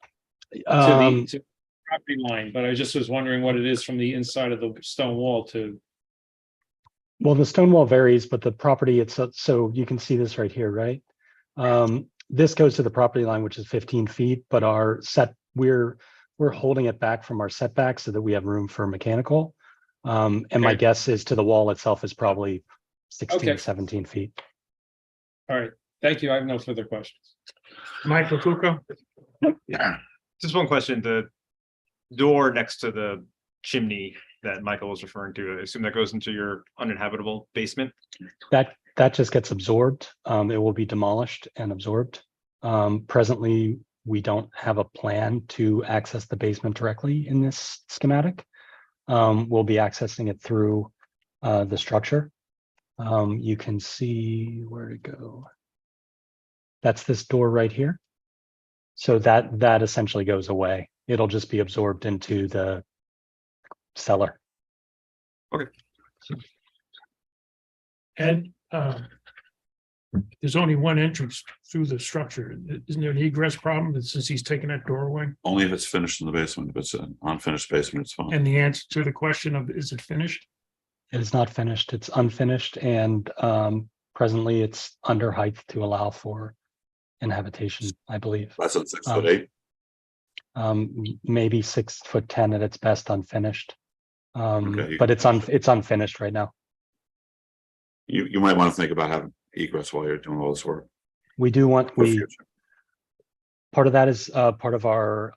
to the property line, but I just was wondering what it is from the inside of the stone wall to. Well, the stone wall varies, but the property itself, so you can see this right here, right? This goes to the property line, which is 15 feet, but we're holding it back from our setback so that we have room for mechanical. And my guess is to the wall itself is probably 16, 17 feet. All right, thank you. I have no further questions. Michael Kuko? Yeah, just one question. The door next to the chimney that Michael was referring to, I assume that goes into your uninhabitable basement? That just gets absorbed. It will be demolished and absorbed. Presently, we don't have a plan to access the basement directly in this schematic. We'll be accessing it through the structure. You can see where to go. That's this door right here. So that essentially goes away. It'll just be absorbed into the cellar. Okay. And there's only one entrance through the structure. Isn't there an egress problem since he's taken that door away? Only if it's finished in the basement. If it's an unfinished basement, it's fine. And the answer to the question of, is it finished? It is not finished. It's unfinished, and presently it's under height to allow for inhabitation, I believe. Less than 6'8". Maybe 6'10" at its best, unfinished. Okay. But it's unfinished right now. You might want to think about having egress while you're doing all this work. We do want, for future. part of that is part of our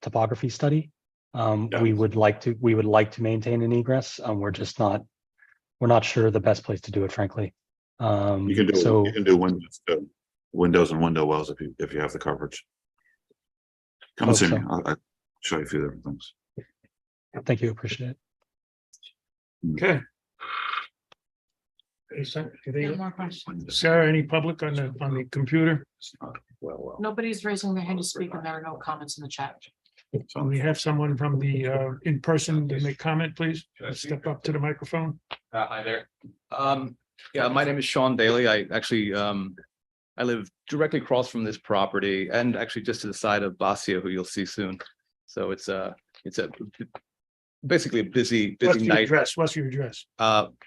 topography study. Yeah. We would like to maintain an egress. We're not sure the best place to do it, frankly. You can do windows too. Windows and window wells if you have the coverage. Come and see me. I'll show you a few different things. Thank you, appreciate it. Okay. No more questions. Sarah, any public on the computer? Nobody's raising their hand to speak and there are no comments in the chat. So we have someone from the in person to make comment, please. Step up to the microphone. Hi there. Yeah, my name is Sean Daly. I actually I live directly across from this property and actually just to the side of Basia, who you'll see soon. So it's basically a busy night. What's your address?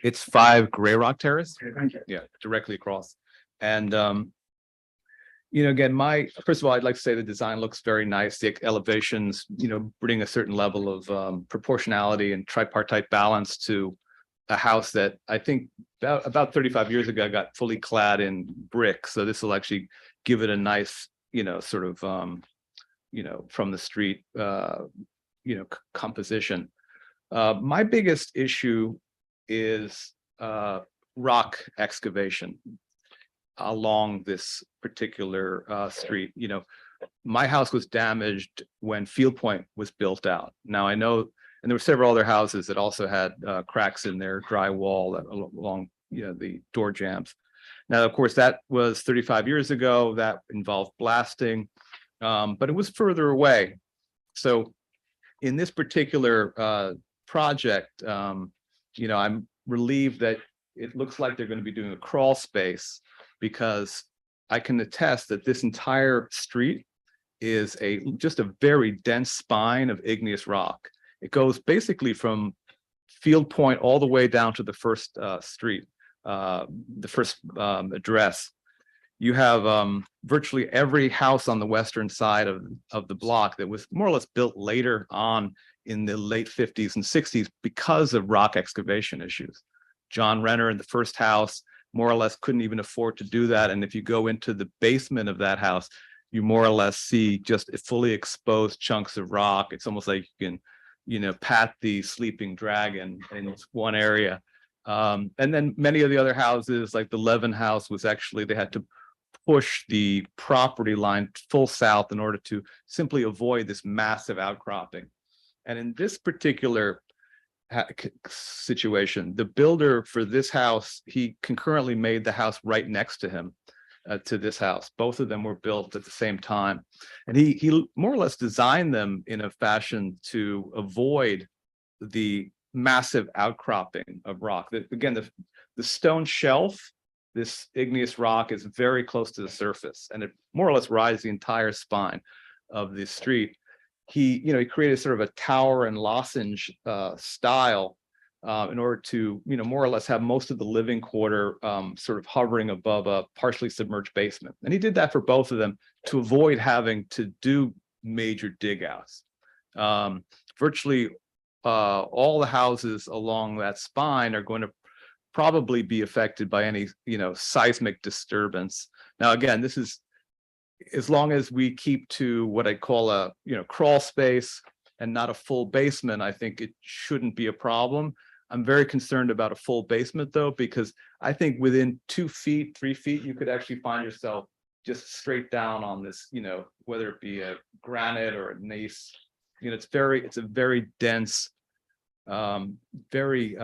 It's 5 Gray Rock Terrace. Okay, thank you. Yeah, directly across. And again, first of all, I'd like to say the design looks very nice. The elevations, bring a certain level of proportionality and tripartite balance to a house that I think about 35 years ago got fully clad in brick. So this will actually give it a nice, sort of, from the street, composition. My biggest issue is rock excavation along this particular street. My house was damaged when Field Point was built out. Now I know, and there were several other houses that also had cracks in their drywall along, the door jambs. Now, of course, that was 35 years ago. That involved blasting, but it was further away. So in this particular project, I'm relieved that it looks like they're going to be doing a crawl space, because I can attest that this entire street is just a very dense spine of igneous rock. It goes basically from Field Point all the way down to the first street, the first address. You have virtually every house on the western side of the block that was more or less built later on in the late 50s and 60s because of rock excavation issues. John Renner in the first house more or less couldn't even afford to do that. And if you go into the basement of that house, you more or less see just fully exposed chunks of rock. It's almost like you can, pat the sleeping dragon in one area. And then many of the other houses, like the Levin house, was actually, they had to push the property line full south in order to simply avoid this massive outcropping. And in this particular situation, the builder for this house, he concurrently made the house right next to him, to this house. Both of them were built at the same time. And he more or less designed them in a fashion to avoid the massive outcropping of rock. Again, the stone shelf, this igneous rock, is very close to the surface, and it more or less rides the entire spine of the street. He created sort of a tower and lozenge style in order to, more or less have most of the living quarter sort of hovering above a partially submerged basement. And he did that for both of them to avoid having to do major dig outs. Virtually all the houses along that spine are going to probably be affected by any, seismic disturbance. Now, again, this is as long as we keep to what I call a, crawl space and not a full basement, I think it shouldn't be a problem. I'm very concerned about a full basement though, because I think within 2 feet, 3 feet, you could actually find yourself just straight down on this, whether it be a granite or a gneiss. It's a very dense, very,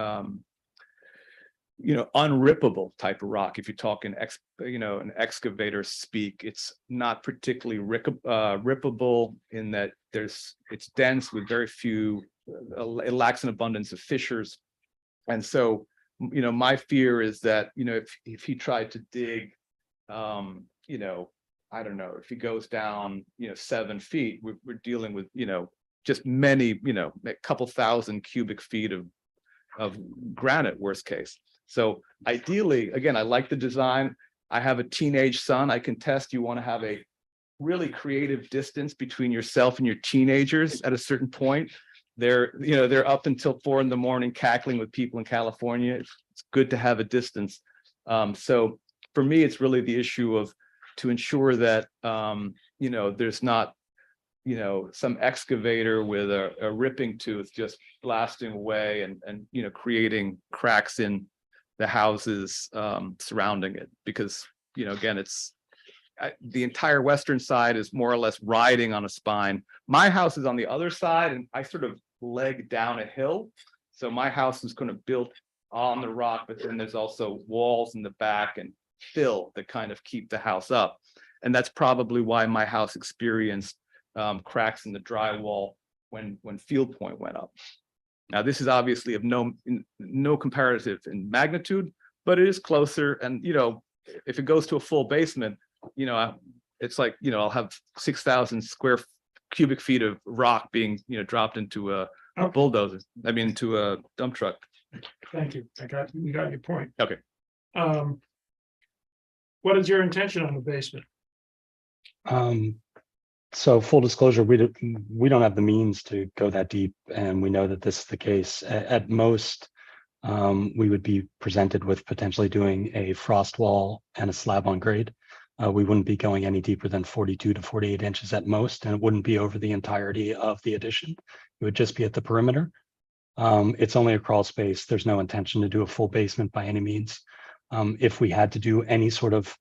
unrippable type of rock. If you're talking, an excavator speak, it's not particularly rippable in that it's dense with very few, it lacks an abundance of fissures. And so, my fear is that, if he tried to dig, I don't know, if he goes down, 7 feet, we're dealing with, just many, a couple thousand cubic feet of granite, worst case. So ideally, again, I like the design. I have a teenage son. I can test you want to have a really creative distance between yourself and your teenagers at a certain point. They're up until 4 a.m. cackling with people in California. It's good to have a distance. So for me, it's really the issue of to ensure that, there's not, some excavator with a ripping tooth just blasting away and creating cracks in the houses surrounding it. Because, again, the entire western side is more or less riding on a spine. My house is on the other side, and I sort of leg down a hill. So my house is going to build on the rock, but then there's also walls in the back and fill that kind of keep the house up. And that's probably why my house experienced cracks in the drywall when Field Point went up. Now, this is obviously of no comparative in magnitude, but it is closer. And, if it goes to a full basement, it's like, I'll have 6,000 cubic feet of rock being, dropped into a bulldozer. I mean, into a dump truck. Thank you. We got your point. Okay. What is your intention on the basement? So full disclosure, we don't have the means to go that deep, and we know that this is the case. At most, we would be presented with potentially doing a frost wall and a slab on grade. We wouldn't be going any deeper than 42 to 48 inches at most, and it wouldn't be over the entirety of the addition. It would just be at the perimeter. It's only a crawl space. There's no intention to do a full basement by any means. If we had to do any sort of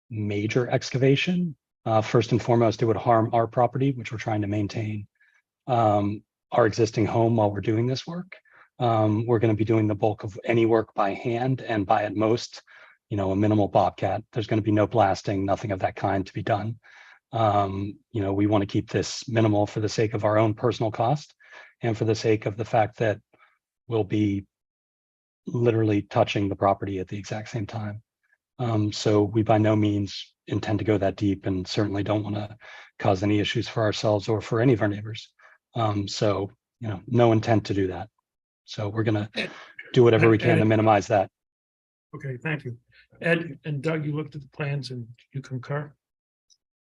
major excavation, first and foremost, it would harm our property, which we're trying to maintain, our existing home while we're doing this work. We're going to be doing the bulk of any work by hand and by at most, a minimal bobcat. There's going to be no blasting, nothing of that kind to be done. We want to keep this minimal for the sake of our own personal cost and for the sake of the fact that we'll be literally touching the property at the exact same time. So we by no means intend to go that deep, and certainly don't want to cause any issues for ourselves or for any of our neighbors. So, no intent to do that. So we're going to do whatever we can to minimize that. Okay, thank you. Ed and Doug, you looked at the plans and you concur?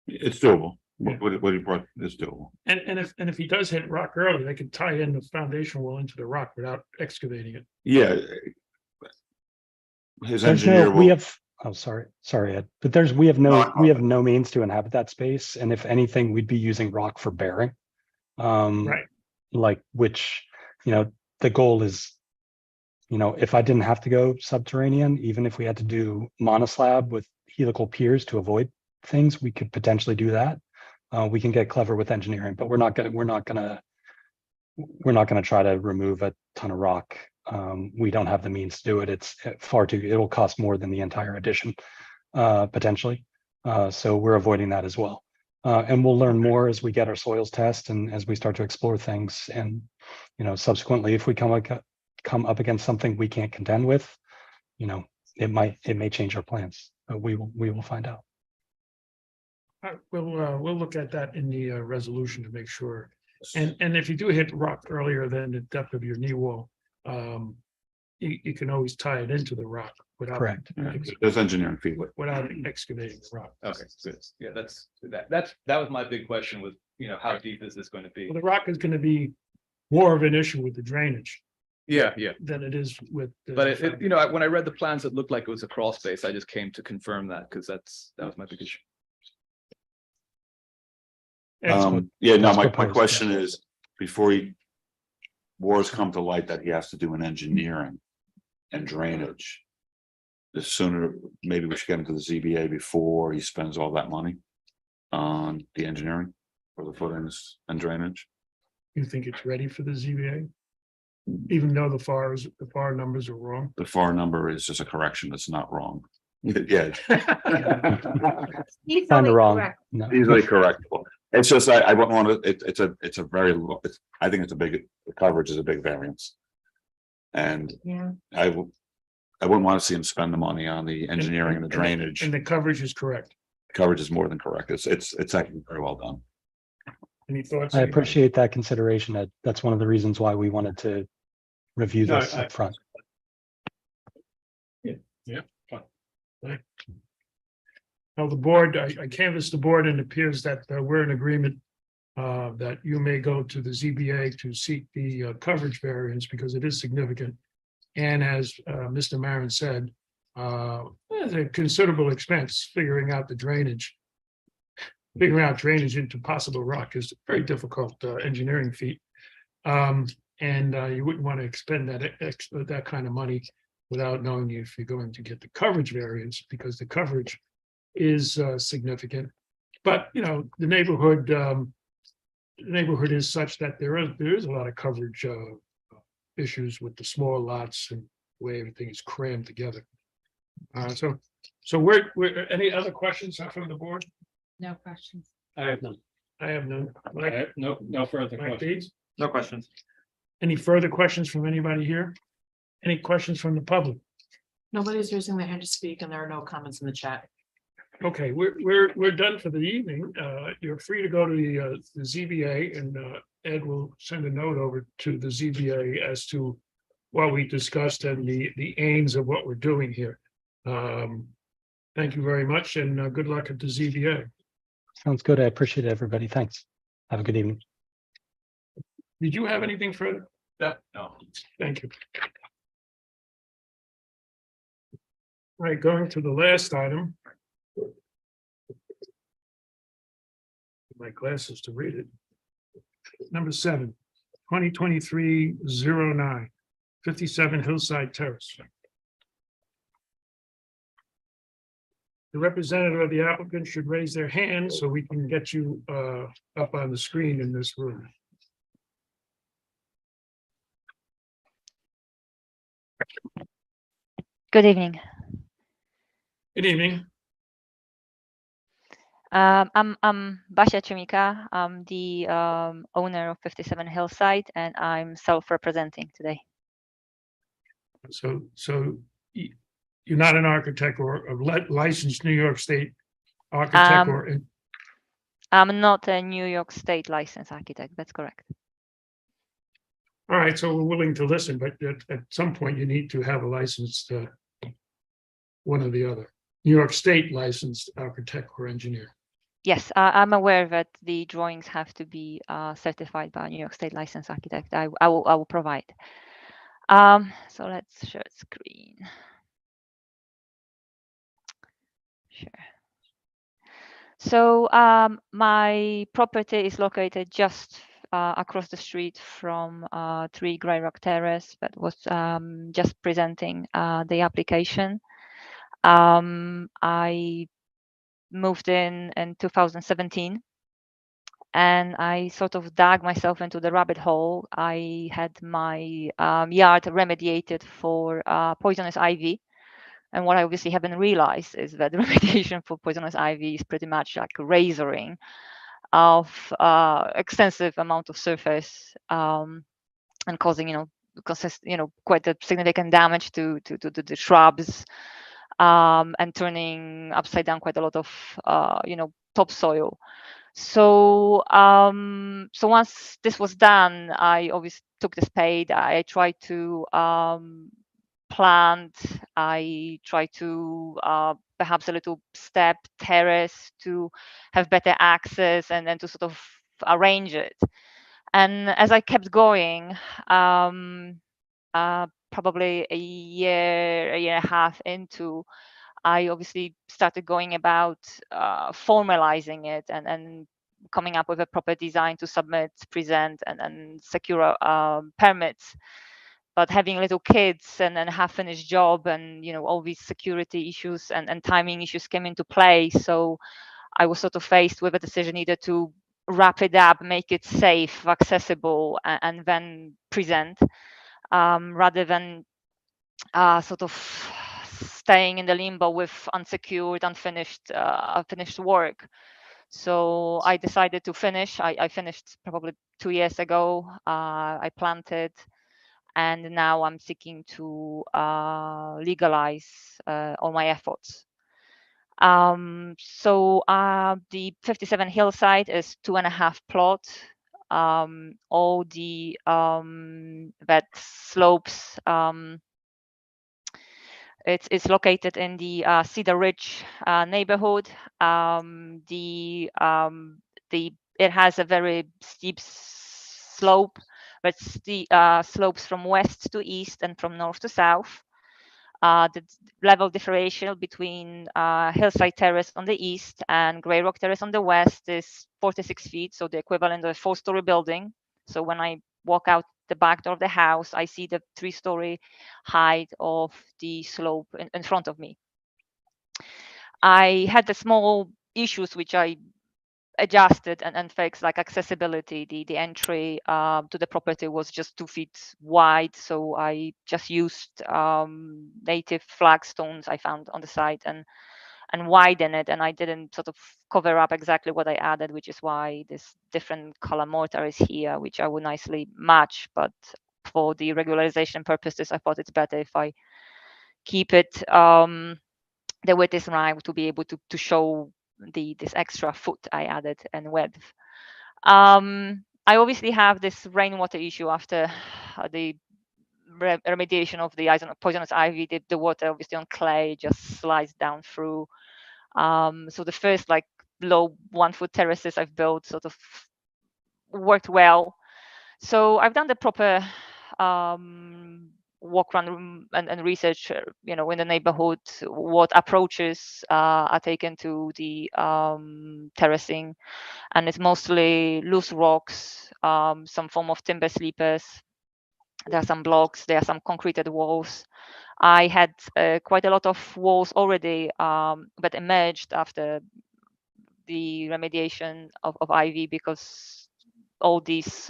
It's doable. What he brought is doable. And if he does hit rock early, they could tie in the foundation wall into the rock without excavating it. Yeah. His There's engineer we will, have, oh, sorry, Ed, but we have no means to inhabit that space. And if anything, we'd be using rock for bearing. Right. Like, which, the goal is, if I didn't have to go subterranean, even if we had to do monoslab with helical piers to avoid things, we could potentially do that. We can get clever with engineering, but we're not gonna try to remove a ton of rock. We don't have the means to do it. It's it'll cost more than the entire addition, potentially. So we're avoiding that as well. And we'll learn more as we get our soils test and as we start to explore things. And, subsequently, if we come up against something we can't contend with, it may change our plans, but we will find out. We'll look at that in the resolution to make sure. And if you do hit rock earlier than the depth of your knee wall, you can always tie it into the rock without. Correct. Yeah, there's engineering fee. Without excavating the rock. Okay, good. Yeah, that was my big question was, how deep is this going to be? Well, the rock is gonna be more of an issue with the drainage Yeah. than it is with. But when I read the plans, it looked like it was a crawl space. I just came to confirm that because that was my big issue. Yeah, no, That's my proposed, question is, before wars come to light that he has to do an engineering and drainage. The sooner, maybe we should get into the ZBA before he spends all that money on the engineering for the footings and drainage. You think it's ready for the ZBA? Even though the FAR numbers are wrong? The FAR number is just a correction. It's not wrong. Yeah, Easily Kind of wrong. correct. No. easily correctable. It's just, I wouldn't want to, it's a very, I think it's a big, the coverage is a big variance. And Yeah. I wouldn't want to see him spend the money on the engineering and the drainage. And the coverage is correct. Coverage is more than correct. It's actually very well done. Any thoughts? I appreciate that consideration, Ed. That's one of the reasons why we wanted to review No, this up front. Now, the board, I canvassed the board and it appears that we're in agreement that you may go to the ZBA to seek the coverage variance because it is significant. And as Mr. Maron said, there's a considerable expense figuring out the drainage. Figuring out drainage into possible rock is a very difficult engineering feat. And you wouldn't want to expend that kind of money without knowing if you're going to get the coverage variance, because the coverage is significant. But, the neighborhood is such that there is a lot of coverage issues with the small lots and the way everything is crammed together. So we're any other questions from the board? No questions. I have none. I have none. No further Mike questions. Deeds? No questions. Any further questions from anybody here? Any questions from the public? Nobody's raising their hand to speak and there are no comments in the chat. Okay, we're done for the evening. You're free to go to the ZBA, and Ed will send a note over to the ZBA as to what we discussed and the aims of what we're doing here. Thank you very much, and good luck at the ZBA. Sounds good. I appreciate it, everybody. Thanks. Have a good evening. Did you have anything further? No. Thank you. All right, going to the last item. My glasses to read it. Number 7, 2023-09, 57 Hillside Terrace. The representative of the applicant should raise their hand so we can get you up on the screen in this room. Good evening. Good evening. I'm Basia Chumika. I'm the owner of 57 Hillside, and I'm self-representing today. So you're not an architect or a licensed New York State architect or I'm not a New York State licensed architect. That's correct. all right, so we're willing to listen, but at some point you need to have a licensed one or the other. New York State licensed architect or engineer. Yes, I'm aware that the drawings have to be certified by a New York State licensed architect. I will provide. So let's share screen. Sure. So my property is located just across the street from 3 Grey Rock Terrace that was just presenting the application. I moved in 2017, and I sort of dug myself into the rabbit hole. I had my yard remediated for poisonous ivy. And what I obviously haven't realized is that the remediation for poisonous ivy is pretty much like razoring of extensive amount of surface, and causing, quite a significant damage to the shrubs, and turning upside down quite a lot of topsoil. So once this was done, I obviously took the spade. I tried to plant. I tried to perhaps a little step terrace to have better access, and then to sort of arrange it. And as I kept going, probably a year and a half into, I obviously started going about formalizing it and coming up with a proper design to submit, present, and secure permits. But having little kids and then half-finished job, and all these security issues and timing issues came into play. So I was sort of faced with a decision either to wrap it up, make it safe, accessible, and then present, rather than sort of staying in the limbo with unsecured, unfinished work. So I decided to finish. I finished probably 2 years ago. I planted, and now I'm seeking to legalize all my efforts. So the 57 hillside is 2.5 plot. All the that slopes, it's located in the Cedar Ridge neighborhood. It has a very steep slope, but slopes from west to east and from north to south. The level differential between Hillside Terrace on the east and Grey Rock Terrace on the west is 46 feet, so the equivalent of a 4-story building. So when I walk out the back door of the house, I see the 3-story height of the slope in front of me. I had the small issues which I adjusted and fixed, like accessibility. The entry to the property was just 2 feet wide, so I just used native flagstones I found on the site and widen it, and I didn't sort of cover up exactly what I added, which is why this different color mortar is here, which I would nicely match. But for the regularization purposes, I thought it's better if I keep it the width is right, to be able to show this extra foot I added and width. I obviously have this rainwater issue after the remediation of the poisonous ivy. The water obviously on clay just slides down through. So the first low 1-foot terraces I've built sort of worked well. So I've done the proper walk around and research, in the neighborhood, what approaches are taken to the terracing, and it's mostly loose rocks, some form of timber sleepers. There are some blocks, there are some concreted walls. I had quite a lot of walls already that emerged after the remediation of ivy, because all these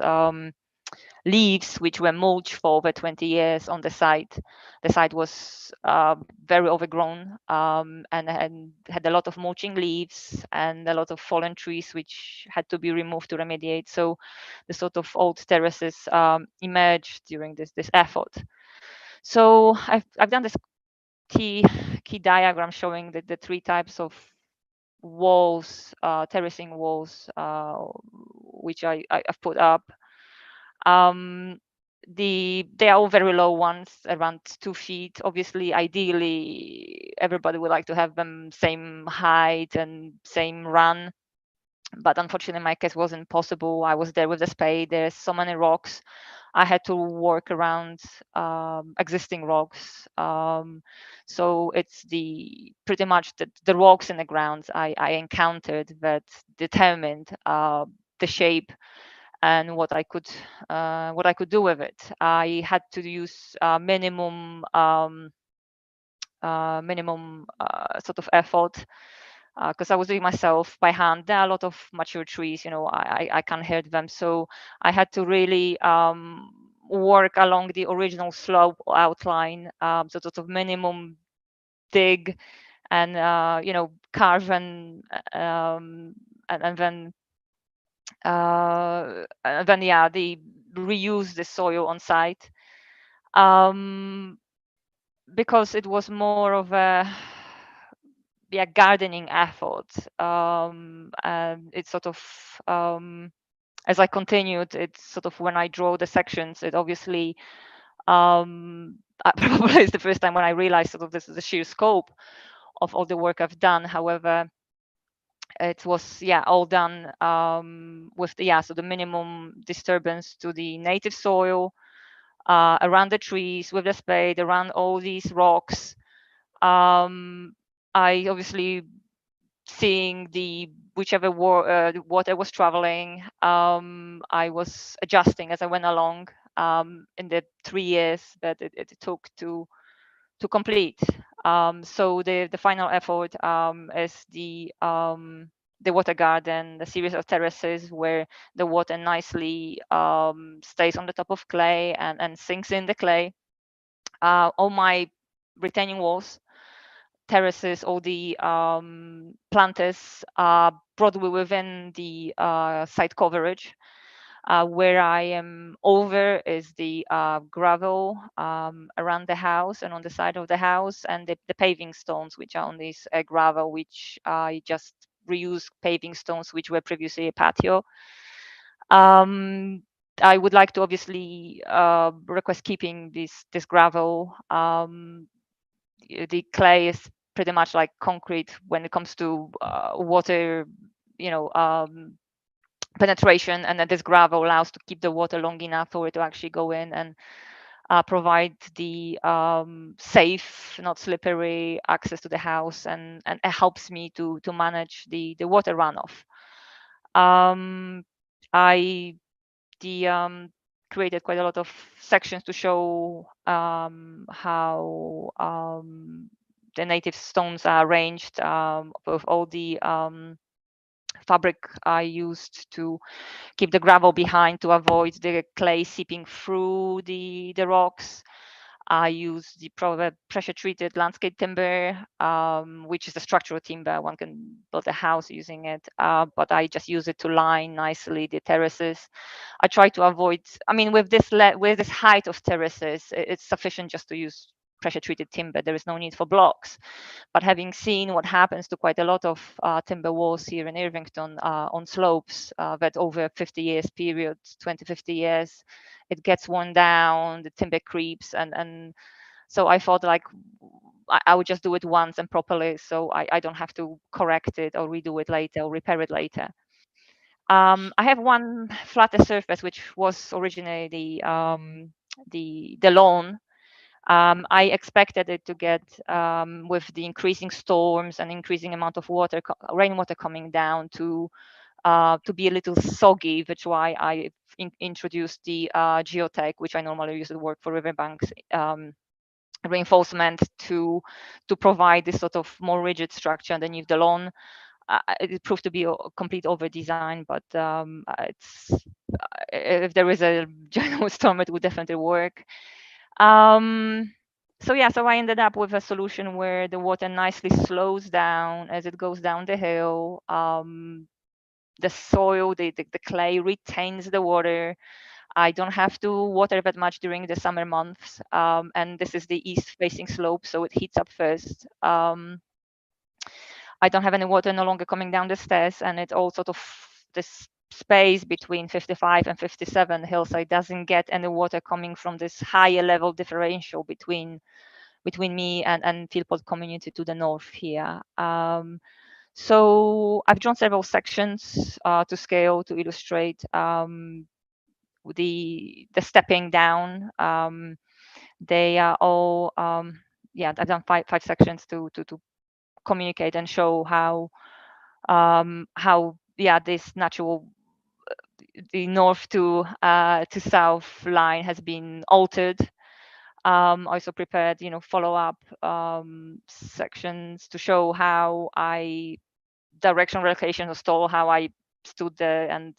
leaves which were mulched for over 20 years on the site. The site was very overgrown and had a lot of mulching leaves and a lot of fallen trees which had to be removed to remediate. So the sort of old terraces emerged during this effort. So I've done this key diagram showing the 3 types of walls, terracing walls, which I've put up. They are all very low ones, around 2 feet. Obviously, ideally, everybody would like to have them same height and same run, but unfortunately, in my case, wasn't possible. I was there with the spade. There's so many rocks. I had to work around existing rocks. So it's pretty much the rocks in the ground I encountered that determined the shape and what I could do with it. I had to use minimum minimum sort of effort, because I was doing myself by hand. There are a lot of mature trees, you know, I can't hurt them, so I had to really work along the original slope outline, so sort of minimum dig and you know, carve and then yeah, the reuse the soil on site, because it was more of a gardening effort, and it's sort of as I continued, it's sort of when I draw the sections, it obviously probably is the first time when I realized sort of this is the sheer scope of all the work I've done. However, it was all done with the so the minimum disturbance to the native soil, around the trees with the spade, around all these rocks. I obviously, seeing the whichever water was traveling, I was adjusting as I went along in the 3 years that it took to complete. So the final effort is the water garden, the series of terraces where the water nicely stays on the top of clay and sinks in the clay. All my retaining walls, terraces, all the planters are broadly within the site coverage. Where I am over is the gravel around the house and on the side of the house, and the paving stones, which are on this gravel, which I just reuse paving stones, which were previously a patio. I would like to obviously request keeping this gravel. The clay is pretty much like concrete when it comes to water, you know, penetration, and then this gravel allows to keep the water long enough for it to actually go in and provide the safe, not slippery access to the house, and it helps me to manage the water runoff. I created quite a lot of sections to show how the native stones are arranged, with all the fabric I used to keep the gravel behind to avoid the clay seeping through the rocks. I use the pressure treated landscape timber, which is a structural timber. One can build a house using it, but I just use it to line nicely the terraces. I try to avoid, I mean, with this height of terraces, it's sufficient just to use pressure treated timber. There is no need for blocks. But having seen what happens to quite a lot of timber walls here in Irvington on slopes that over 50 years period, 20, 50 years, it gets worn down, the timber creeps. And so I thought like I would just do it once and properly, so I don't have to correct it or redo it later or repair it later. I have one flatter surface, which was originally the lawn. I expected it to get, with the increasing storms and increasing amount of water, rainwater coming down, to be a little soggy, which why I introduced the geotech, which I normally use to work for riverbanks, reinforcement to provide this sort of more rigid structure underneath the lawn. It proved to be a complete over design, but it's if there is a general storm, it would definitely work. So yeah, so I ended up with a solution where the water nicely slows down as it goes down the hill. The soil, the clay retains the water. I don't have to water that much during the summer months. And this is the east facing slope, so it heats up first. I don't have any water no longer coming down the stairs, and it all sort of, this space between 55 and 57 hillside doesn't get any water coming from this higher level differential between me and Philpott community to the north here. So I've drawn several sections to scale to illustrate the stepping down. They are all I've done five sections to communicate and show how this natural, the north to south line has been altered. Also prepared, follow-up sections to show how I direction relocation install, how I stood there and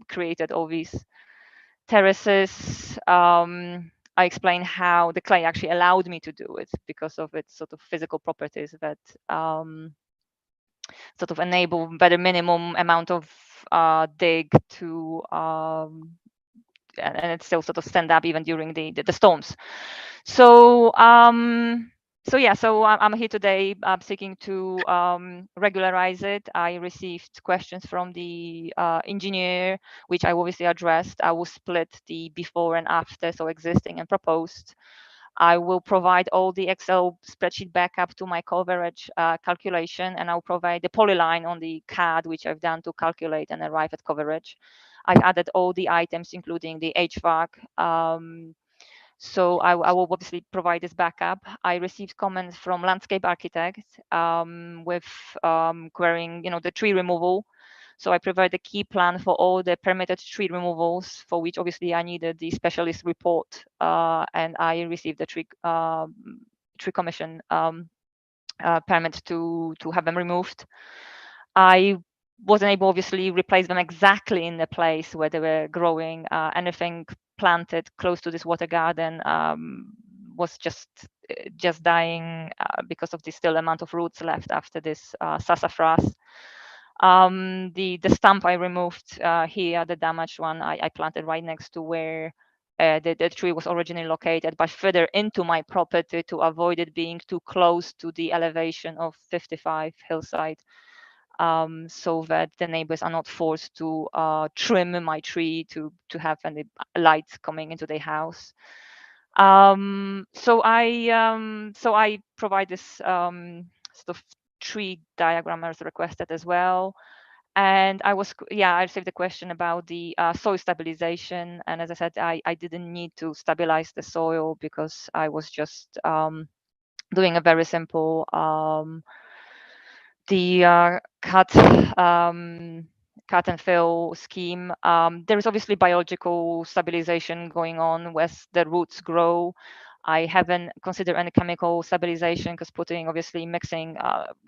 created all these terraces. I explained how the clay actually allowed me to do it because of its sort of physical properties that sort of enable better minimum amount of dig to and it still sort of stand up even during the storms. So so I'm here today seeking to regularize it. I received questions from the engineer, which I obviously addressed. I will split the before and after, so existing and proposed. I will provide all the Excel spreadsheet backup to my coverage calculation, and I'll provide the polyline on the CAD, which I've done to calculate and arrive at coverage. I've added all the items, including the HVAC. So I will obviously provide this backup. I received comments from landscape architects with querying, the tree removal. So I provide the key plan for all the permitted tree removals, for which obviously I needed the specialist report, and I received the tree commission permit to have them removed. I wasn't able, obviously, replace them exactly in the place where they were growing. Anything planted close to this water garden was just dying because of the still amount of roots left after this sassafras. The stump I removed here, the damaged one, I planted right next to where the tree was originally located, but further into my property to avoid it being too close to the elevation of 55 hillside, so that the neighbors are not forced to trim my tree to have any light coming into their house. So I provide this sort of tree diagram as requested as well. And I received a question about the soil stabilization. And as I said, I didn't need to stabilize the soil because I was just doing a very simple cut and fill scheme. There is obviously biological stabilization going on as the roots grow. I haven't considered any chemical stabilization because obviously mixing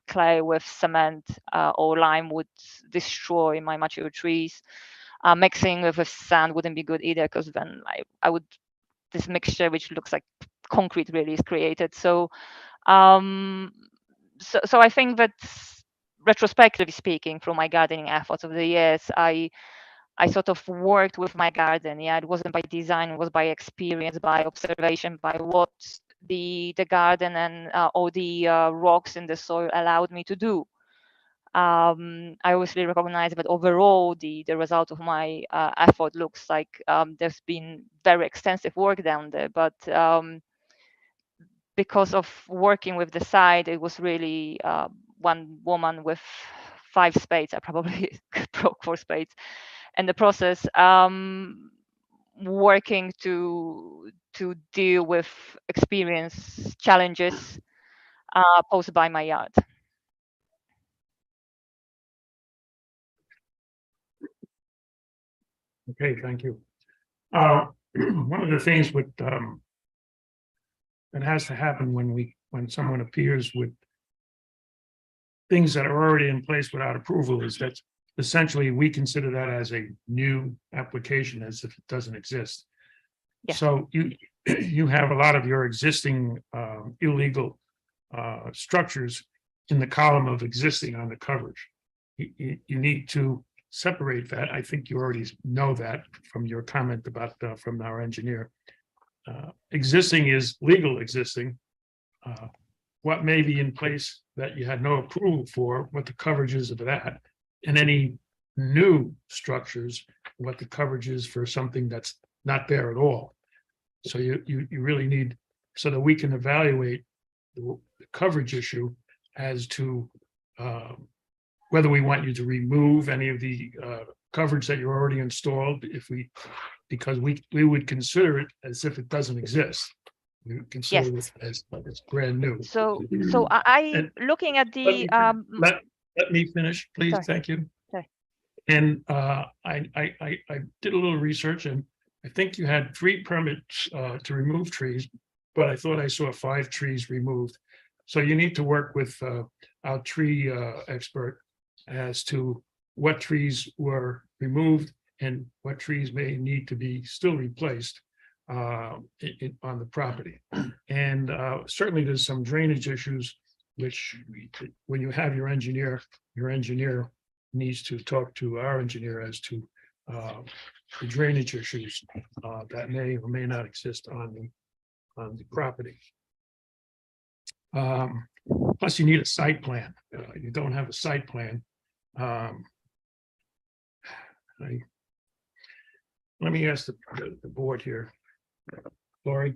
clay with cement or lime would destroy my mature trees. Mixing with sand wouldn't be good either, because then this mixture, which looks like concrete, really is created. So I think that, retrospectively speaking, from my gardening efforts over the years, I sort of worked with my garden. Yeah, it wasn't by design, it was by experience, by observation, by what the garden and all the rocks in the soil allowed me to do. I obviously recognize that overall the result of my effort looks like there's been very extensive work down there, but because of working with the site, it was really one woman with 5 spades. I probably broke 4 spades in the process, working to deal with experience challenges posed by my yard. Okay, thank you. One of the things that has to happen when someone appears with things that are already in place without approval is that essentially we consider that as a new application, as if it doesn't exist. Yeah. So you have a lot of your existing illegal structures in the column of existing on the coverage. You need to separate that. I think you already know that from your comment about from our engineer. Existing is legal existing. What may be in place that you had no approval for, what the coverage is of that, and any new structures, what the coverage is for something that's not there at all. So you really need, so that we can evaluate the coverage issue as to whether we want you to remove any of the coverage that you're already installed, because we would consider it as if it doesn't exist. We would consider it as it's brand new. So looking at the let me finish, please. Sorry. Thank you. Sorry. And I did a little research, and I think you had 3 permits to remove trees, but I thought I saw 5 trees removed. So you need to work with our tree expert as to what trees were removed and what trees may need to be still replaced on the property. And certainly there's some drainage issues, which when you have your engineer needs to talk to our engineer as to the drainage issues that may or may not exist on the property. Plus you need a site plan. You don't have a site plan. Let me ask the board here. Lori?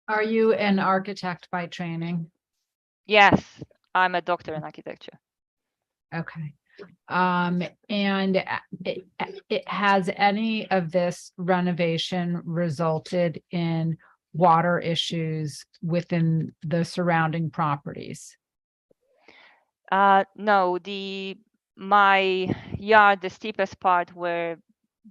Are you an architect by training? Yes, I'm a doctor in architecture. Okay. And it has any of this renovation resulted in water issues within the surrounding properties? No, my yard, the steepest part where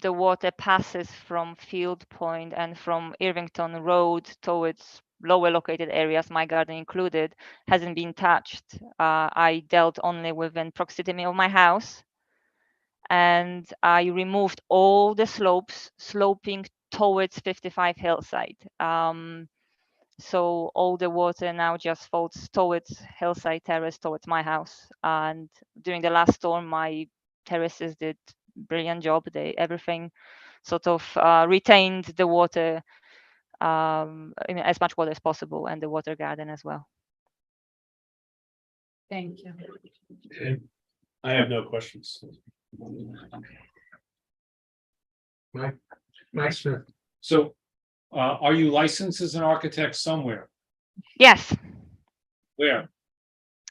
the water passes from Field Point and from Irvington Road towards lower located areas, my garden included, hasn't been touched. I dealt only within proximity of my house, and I removed all the slopes sloping towards 55 Hillside. So all the water now just falls towards Hillside Terrace, towards my house. And during the last storm, my terraces did brilliant job. Everything sort of retained the water, as much water as possible, and the water garden as well. Thank you. Okay. I have no questions. Mike Smith. So, are you licensed as an architect somewhere? Yes, Where?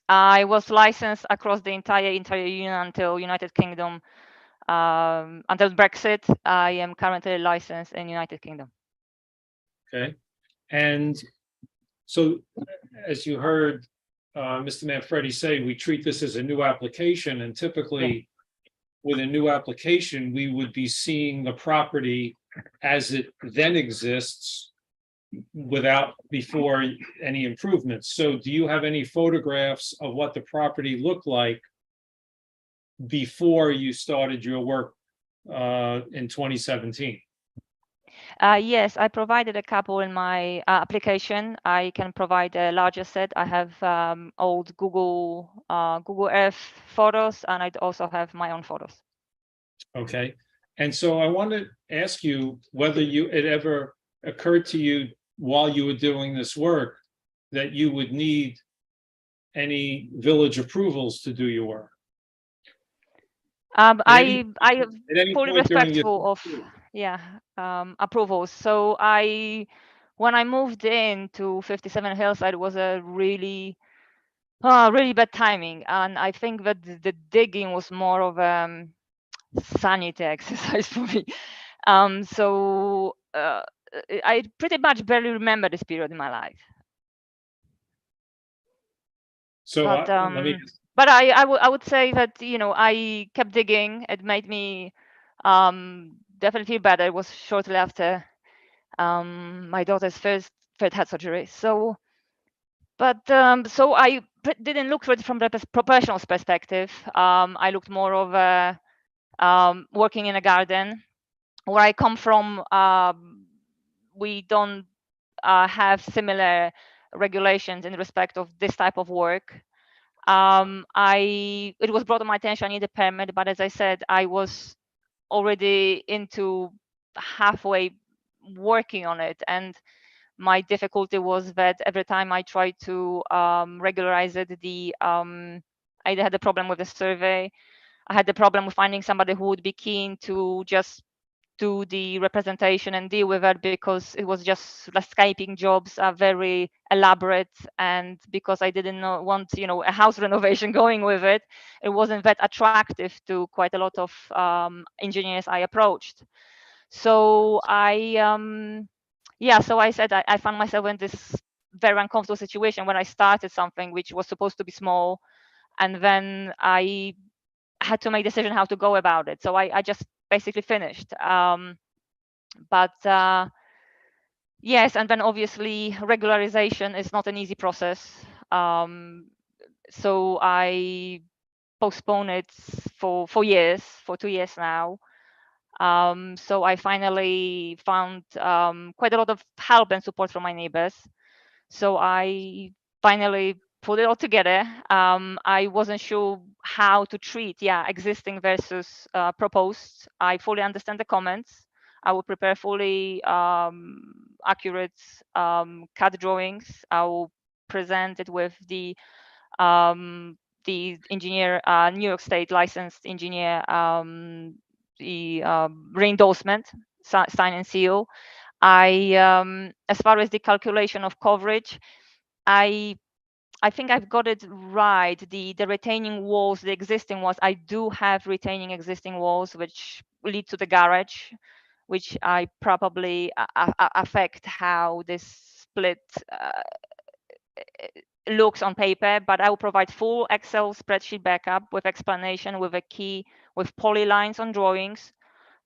I was licensed across the entire union until United Kingdom. Until Brexit, I am currently licensed in United Kingdom. Okay. And so, as you heard Mr. Manfredi say, we treat this as a new application, and typically with a new application, we would be seeing the property as it then exists before any improvements. So do you have any photographs of what the property looked like before you started your work in 2017? Yes, I provided a couple in my application. I can provide a larger set. I have old Google Earth photos, and I also have my own photos. Okay. And so I want to ask you whether it ever occurred to you while you were doing this work that you would need any village approvals to do your work. I any fully point during respectful of approvals. So when I moved in to 57 Hillside, it was a really bad timing, and I think that the digging was more of a sanity exercise for me. So I pretty much barely remember this period in my life. So But let me but I would say that, I kept digging. It made me definitely feel better. It was shortly after my daughter's first heart surgery. So, but so I didn't look for it from the professional perspective. I looked more of working in a garden. Where I come from, we don't have similar regulations in respect of this type of work. It was brought to my attention I need a permit, but as I said, I was already into halfway working on it, and my difficulty was that every time I tried to regularize it, I had a problem with the survey. I had the problem with finding somebody who would be keen to just do the representation and deal with it, because it was just landscaping jobs are very elaborate, and because I didn't want a house renovation going with it, it wasn't that attractive to quite a lot of engineers I approached. So so I said I found myself in this very uncomfortable situation when I started something which was supposed to be small, and then I had to make a decision how to go about it. So I just basically finished. But yes, and then obviously regularization is not an easy process. So I postponed it for 2 years now. So I finally found quite a lot of help and support from my neighbors. So I finally put it all together. I wasn't sure how to treat, existing versus proposed. I fully understand the comments. I will prepare fully accurate CAD drawings. I will present it with the engineer, New York State licensed engineer, the re-endorsement, sign and seal. As far as the calculation of coverage, I think I've got it right. The retaining walls, the existing walls, I do have retaining existing walls which lead to the garage, which I probably affect how this split looks on paper, but I will provide full Excel spreadsheet backup with explanation, with a key, with polylines on drawings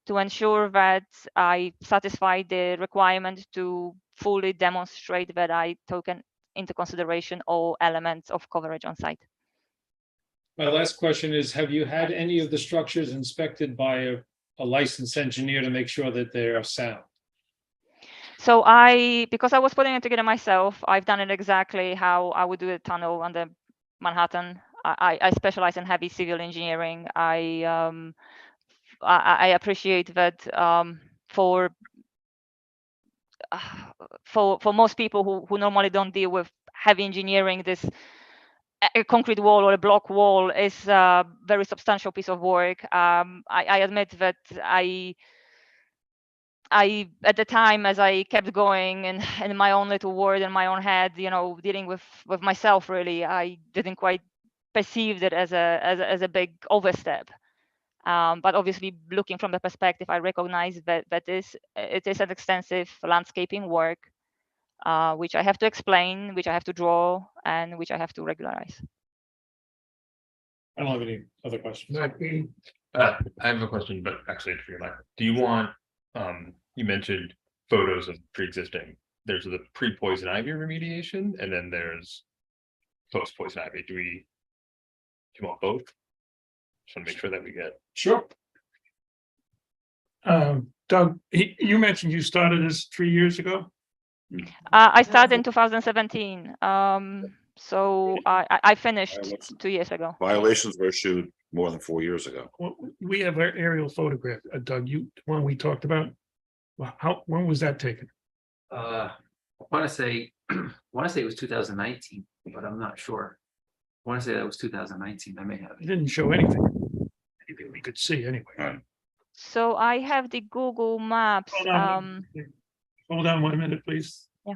to ensure that I satisfy the requirement to fully demonstrate that I took into consideration all elements of coverage on site. My last question is, have you had any of the structures inspected by a licensed engineer to make sure that they are sound? So because I was putting it together myself, I've done it exactly how I would do a tunnel under Manhattan. I specialize in heavy civil engineering. I appreciate that for most people who normally don't deal with heavy engineering, this a concrete wall or a block wall is a very substantial piece of work. I admit that I at the time, as I kept going in my own little world in my own head, dealing with myself, really, I didn't quite perceive it as a big overstep. But obviously, looking from the perspective, I recognize that it is an extensive landscaping work, which I have to explain, which I have to draw, and which I have to regularize. I don't have any other questions. I have a question, but actually it's for your life. Do you want, you mentioned photos of pre-existing, there's the pre-poison ivy remediation, and then there's post-poison ivy. Do you want both? Just want to make sure that we get. Sure. Doug, you mentioned you started this 3 years ago? I started in 2017. So I finished 2 years ago. Violations were issued more than 4 years ago. Well, we have our aerial photograph, Doug, one we talked about. When was that taken? I want to say it was 2019, but I'm not sure. I want to say that was 2019. I may have It didn't show anything we could see anyway. So I have the Google Maps. Hold on 1 minute, please. Yeah.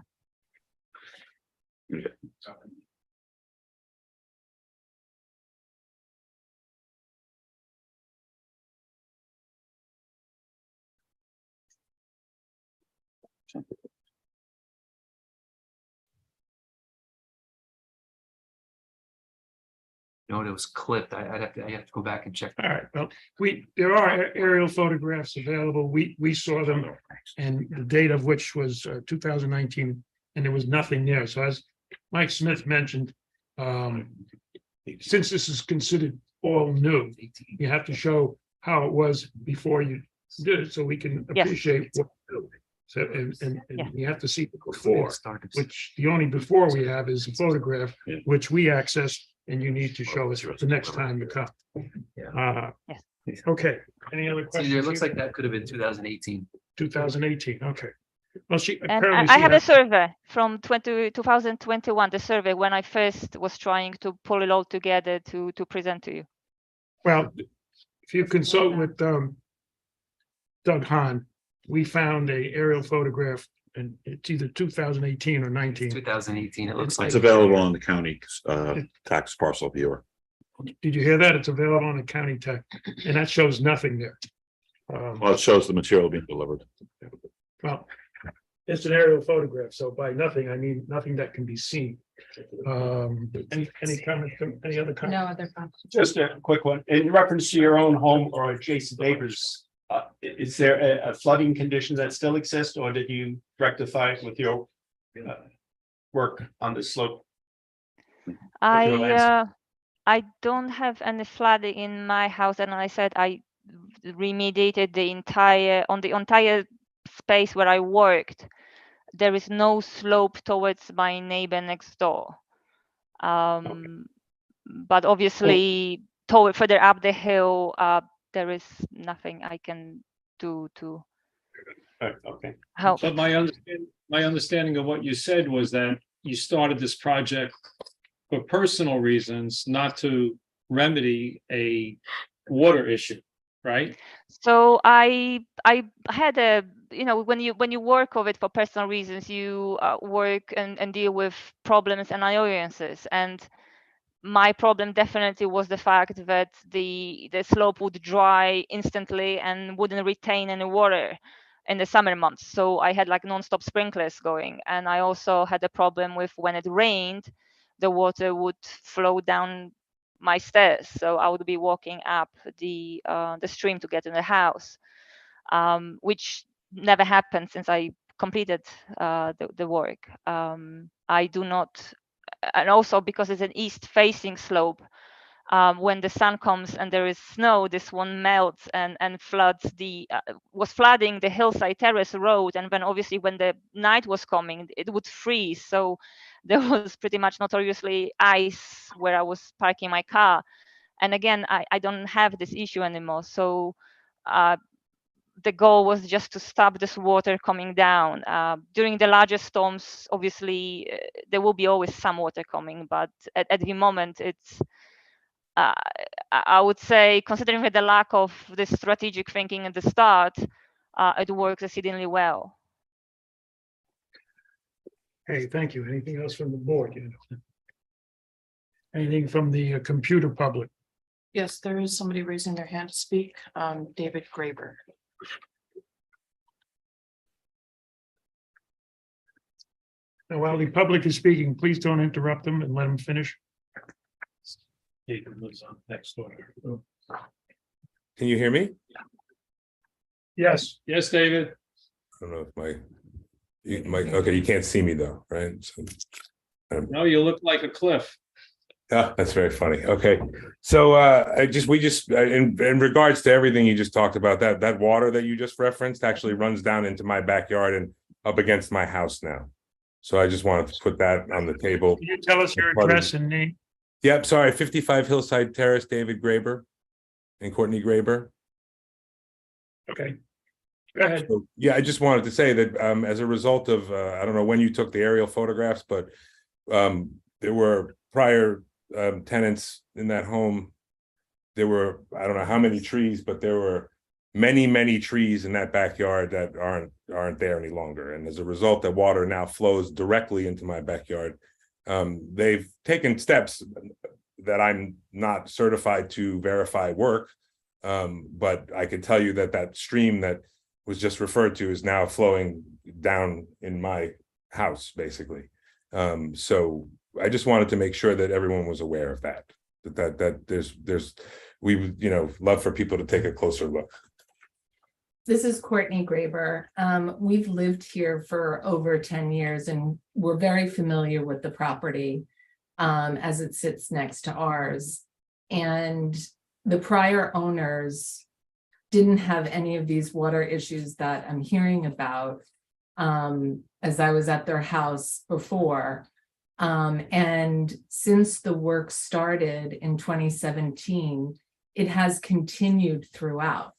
No, it was clipped. I have to go back and check. All right, well, there are aerial photographs available. We saw them, and the date of which was 2019, and there was nothing there. So as Mike Smith mentioned, since this is considered all new, you have to show how it was before you did it, so we can appreciate what you're doing. So, and you have to see the before, which the only before we have is a photograph, which we access, and you need to show us the next time you come. Okay, any other questions? It looks like that could have been 2018. 2018, okay. Well, And I have a survey from 2021, the survey when I first was trying to pull it all together to present to you. Well, if you consult with Doug Hahn, we found a aerial photograph, and it's either 2018 or 19. 2018, it looks like. It's available on the county tax parcel viewer. Did you hear that? It's available on the county tech, and that shows nothing there. Well, it shows the material being delivered. Well, it's an aerial photograph, so by nothing, I mean nothing that can be seen. Any comments, any other comments? No other comments. Just a quick one. In reference to your own home or adjacent neighbors, Is there a flooding condition that still exists, or did you rectify it with your work on the slope? your landscape? I don't have any flooding in my house, and I said I remediated the entire space where I worked. There is no slope towards my neighbor next door. But obviously, toward further up the hill, there is nothing I can do to Okay. help. But my understanding of what you said was that you started this project for personal reasons, not to remedy a water issue, right? So I had a, when you work of it for personal reasons, you work and deal with problems and annoyances. And my problem definitely was the fact that the slope would dry instantly and wouldn't retain any water in the summer months. So I had like non-stop sprinklers going. And I also had a problem with when it rained, the water would flow down my stairs. So I would be walking up the stream to get in the house, which never happened since I completed the work. I do not, and also because it's an east facing slope, when the sun comes and there is snow, this one melts and floods was flooding the hillside terrace road. And then obviously when the night was coming, it would freeze. So there was pretty much notoriously ice where I was parking my car. And again, I don't have this issue anymore. So the goal was just to stop this water coming down. During the larger storms, obviously, there will be always some water coming, but at the moment, it's, I would say, considering the lack of the strategic thinking at the start, it works exceedingly well. Hey, thank you. Anything else from the board? Anything from the computer public? Yes, there is somebody raising their hand to speak. David Graber. Now, while the public is speaking, please don't interrupt them and let them finish. Jacob lives on next door. Can you hear me? Yes. Yes, David. I don't know if okay, you can't see me though, right? So, No, you look like a cliff. yeah, that's very funny. Okay, so in regards to everything you just talked about, that water that you just referenced actually runs down into my backyard and up against my house now. So I just wanted to put that on the table. Can you tell us your address and name? Yep, sorry, 55 Hillside Terrace, David Graber and Courtney Graber. Okay. Go ahead. So, yeah, I just wanted to say that as a result of, I don't know when you took the aerial photographs, but there were prior tenants in that home. There were, I don't know how many trees, but there were many trees in that backyard that aren't there any longer. And as a result, that water now flows directly into my backyard. They've taken steps that I'm not certified to verify work, but I can tell you that stream that was just referred to is now flowing down in my house, basically. So I just wanted to make sure that everyone was aware of that we would, love for people to take a closer look. This is Courtney Graber. We've lived here for over 10 years and we're very familiar with the property as it sits next to ours. And the prior owners didn't have any of these water issues that I'm hearing about as I was at their house before. And since the work started in 2017, it has continued throughout.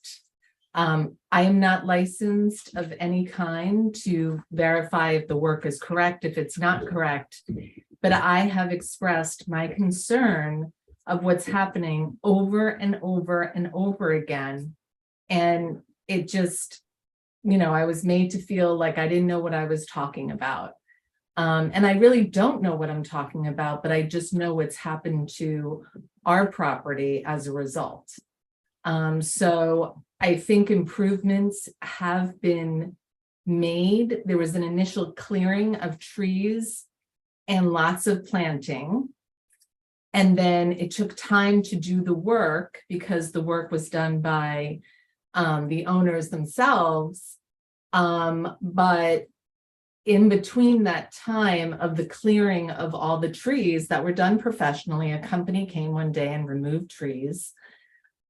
I am not licensed of any kind to verify if the work is correct, if it's not correct, but I have expressed my concern of what's happening over and over and over again. And it just, I was made to feel like I didn't know what I was talking about. And I really don't know what I'm talking about, but I just know what's happened to our property as a result. So I think improvements have been made. There was an initial clearing of trees and lots of planting. And then it took time to do the work because the work was done by the owners themselves. But in between that time of the clearing of all the trees that were done professionally, a company came one day and removed trees.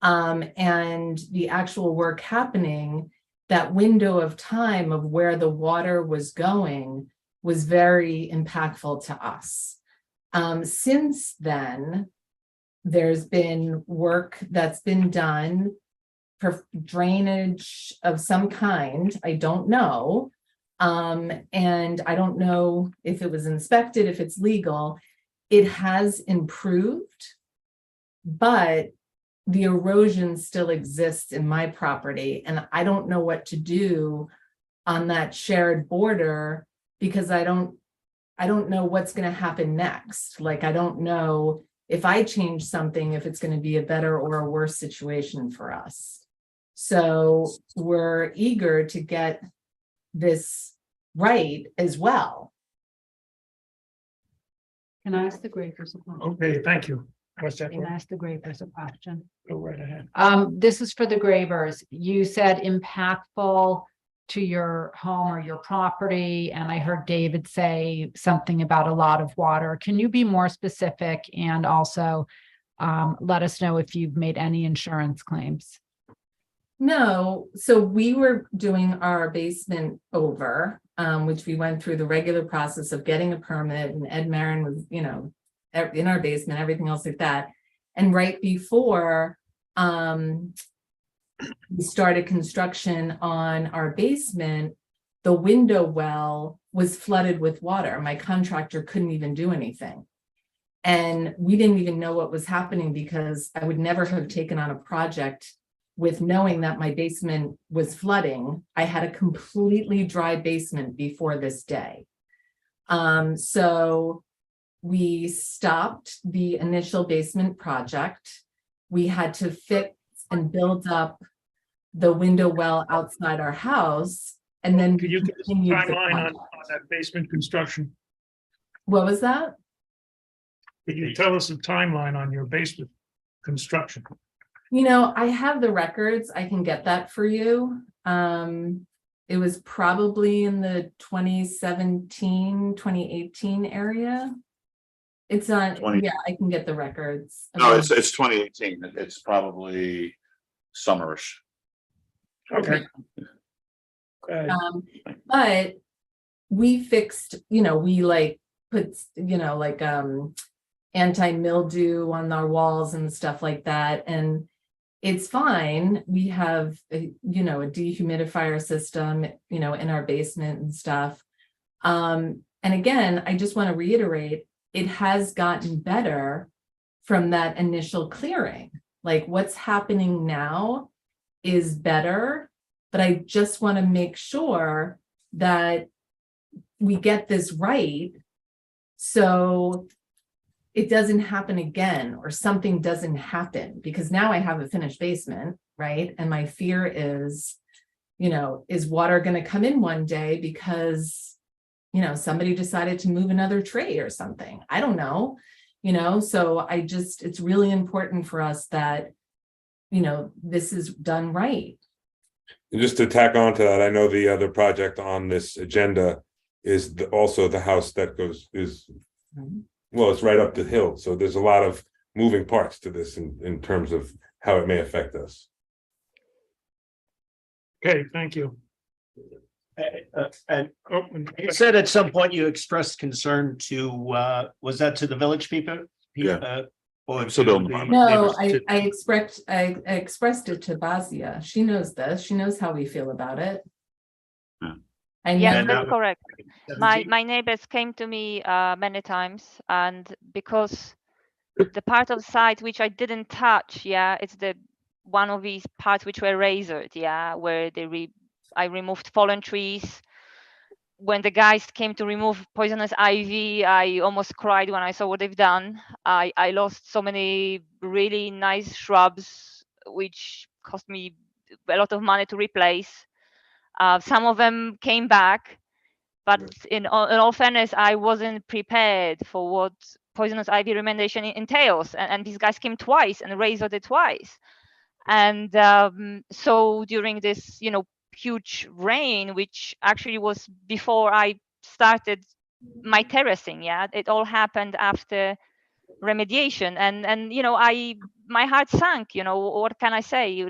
And the actual work happening, that window of time of where the water was going was very impactful to us. Since then, there's been work that's been done for drainage of some kind, I don't know. And I don't know if it was inspected, if it's legal. It has improved, but the erosion still exists in my property, and I don't know what to do on that shared border because I don't know what's going to happen next. Like, I don't know if I change something, if it's going to be a better or a worse situation for us. So we're eager to get this right as well. Can I ask the Gravers a question? Okay, thank you. What's that? Can I ask the Gravers a question? Go right ahead. This is for the Gravers. You said impactful to your home or your property, and I heard David say something about a lot of water. Can you be more specific and also let us know if you've made any insurance claims? No, so we were doing our basement over, which we went through the regular process of getting a permit, and Ed Marin was, you know, in our basement, everything else like that. And right before we started construction on our basement, the window well was flooded with water. My contractor couldn't even do anything. And we didn't even know what was happening because I would never have taken on a project with knowing that my basement was flooding. I had a completely dry basement before this day. So we stopped the initial basement project. We had to fix and build up the window well outside our house. And then Could you give us a continued the timeline on project. that basement construction? What was that? Could you tell us a timeline on your basement construction? You know, I have the records. I can get that for you. It was probably in the 2017, 2018 area. It's on, 20 yeah, I can get the records. No, it's 2018. It's probably summerish. Okay. But we fixed, you know, we like put, you know, like anti-mildew on our walls and stuff like that. And it's fine. We have, you know, a dehumidifier system, you know, in our basement and stuff. And again, I just want to reiterate, it has gotten better from that initial clearing. Like what's happening now is better, but I just want to make sure that we get this right so it doesn't happen again or something doesn't happen, because now I have a finished basement, right? And my fear is, you know, is water going to come in one day because, you know, somebody decided to move another tray or something. I don't know, you know, so I just, it's really important for us that, you know, this is done right. And just to tack on to that, I know the other project on this agenda is also the house that is well, it's right up the hill. So there's a lot of moving parts to this in terms of how it may affect us. Okay, thank you. And Oh, you said at some point you expressed concern to, was that to the village people? Yeah. Or So to building the department. No, neighbors? I expressed it to Basia. She knows this. She knows how we feel about it. Yeah. And Yes, And that's that- correct. My 17? neighbors came to me many times, and because the part of the site which I didn't touch, yeah, it's the one of these parts which were razored, yeah, where I removed fallen trees. When the guys came to remove poisonous ivy, I almost cried when I saw what they've done. I lost so many really nice shrubs, which cost me a lot of money to replace. Some of them came back, but in all fairness, I wasn't prepared for what poisonous ivy remediation entails. And these guys came twice and razored it twice. And so during this, huge rain, which actually was before I started my terracing, yeah, it all happened after remediation, and my heart sank. What can I say?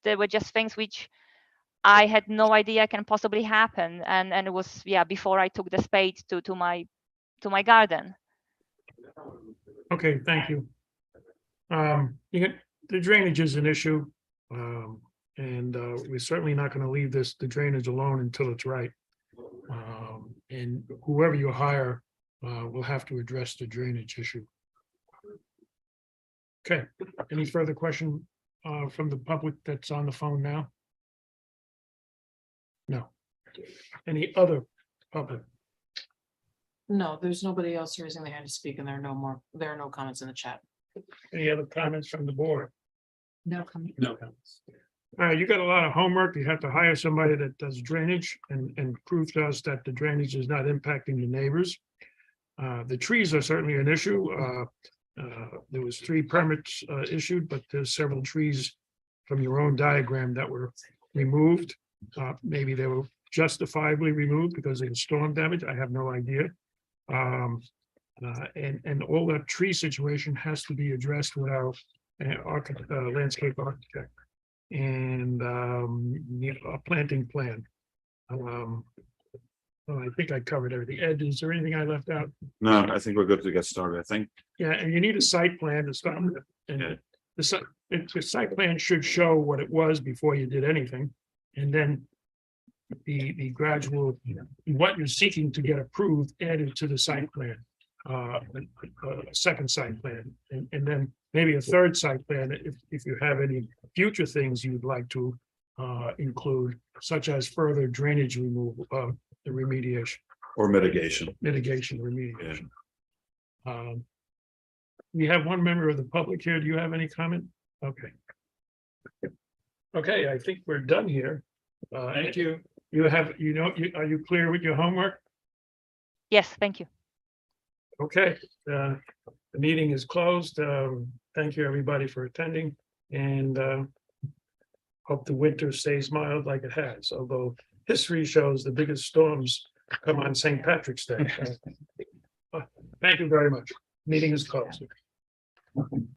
There were just things which I had no idea can possibly happen, and it was before I took the spade to my garden. Okay, thank you. The drainage is an issue. And we're certainly not going to leave the drainage alone until it's right. And whoever you hire will have to address the drainage issue. Okay, any further question from the public that's on the phone now? No. Any other public? No, there's nobody else raising their hand to speak, and there are no comments in the chat. Any other comments from the board? No comment. No comments. All right, you got a lot of homework. You have to hire somebody that does drainage and prove to us that the drainage is not impacting the neighbors. The trees are certainly an issue. There was 3 permits issued, but there's several trees from your own diagram that were removed. Maybe they were justifiably removed because of the storm damage. I have no idea. And all that tree situation has to be addressed with our landscape architect and a planting plan. Well, I think I covered everything. Ed, is there anything I left out? No, I think we're good to get started, I think. Yeah, and you need a site plan to start with. And the site plan should show what it was before you did anything. And then the gradual, what you're seeking to get approved added to the site plan. A second site plan, and then maybe a third site plan if you have any future things you'd like to include, such as further drainage removal, the remediation. Or mitigation. Remediation. We have one member of the public here. Do you have any comment? Okay. Okay, I think we're done here. Thank you. Are you clear with your homework? Yes, thank you. Okay, the meeting is closed. Thank you, everybody, for attending, and hope the winter stays mild like it has, although history shows the biggest storms come on St. Patrick's Day. Thank you very much. Meeting is closed.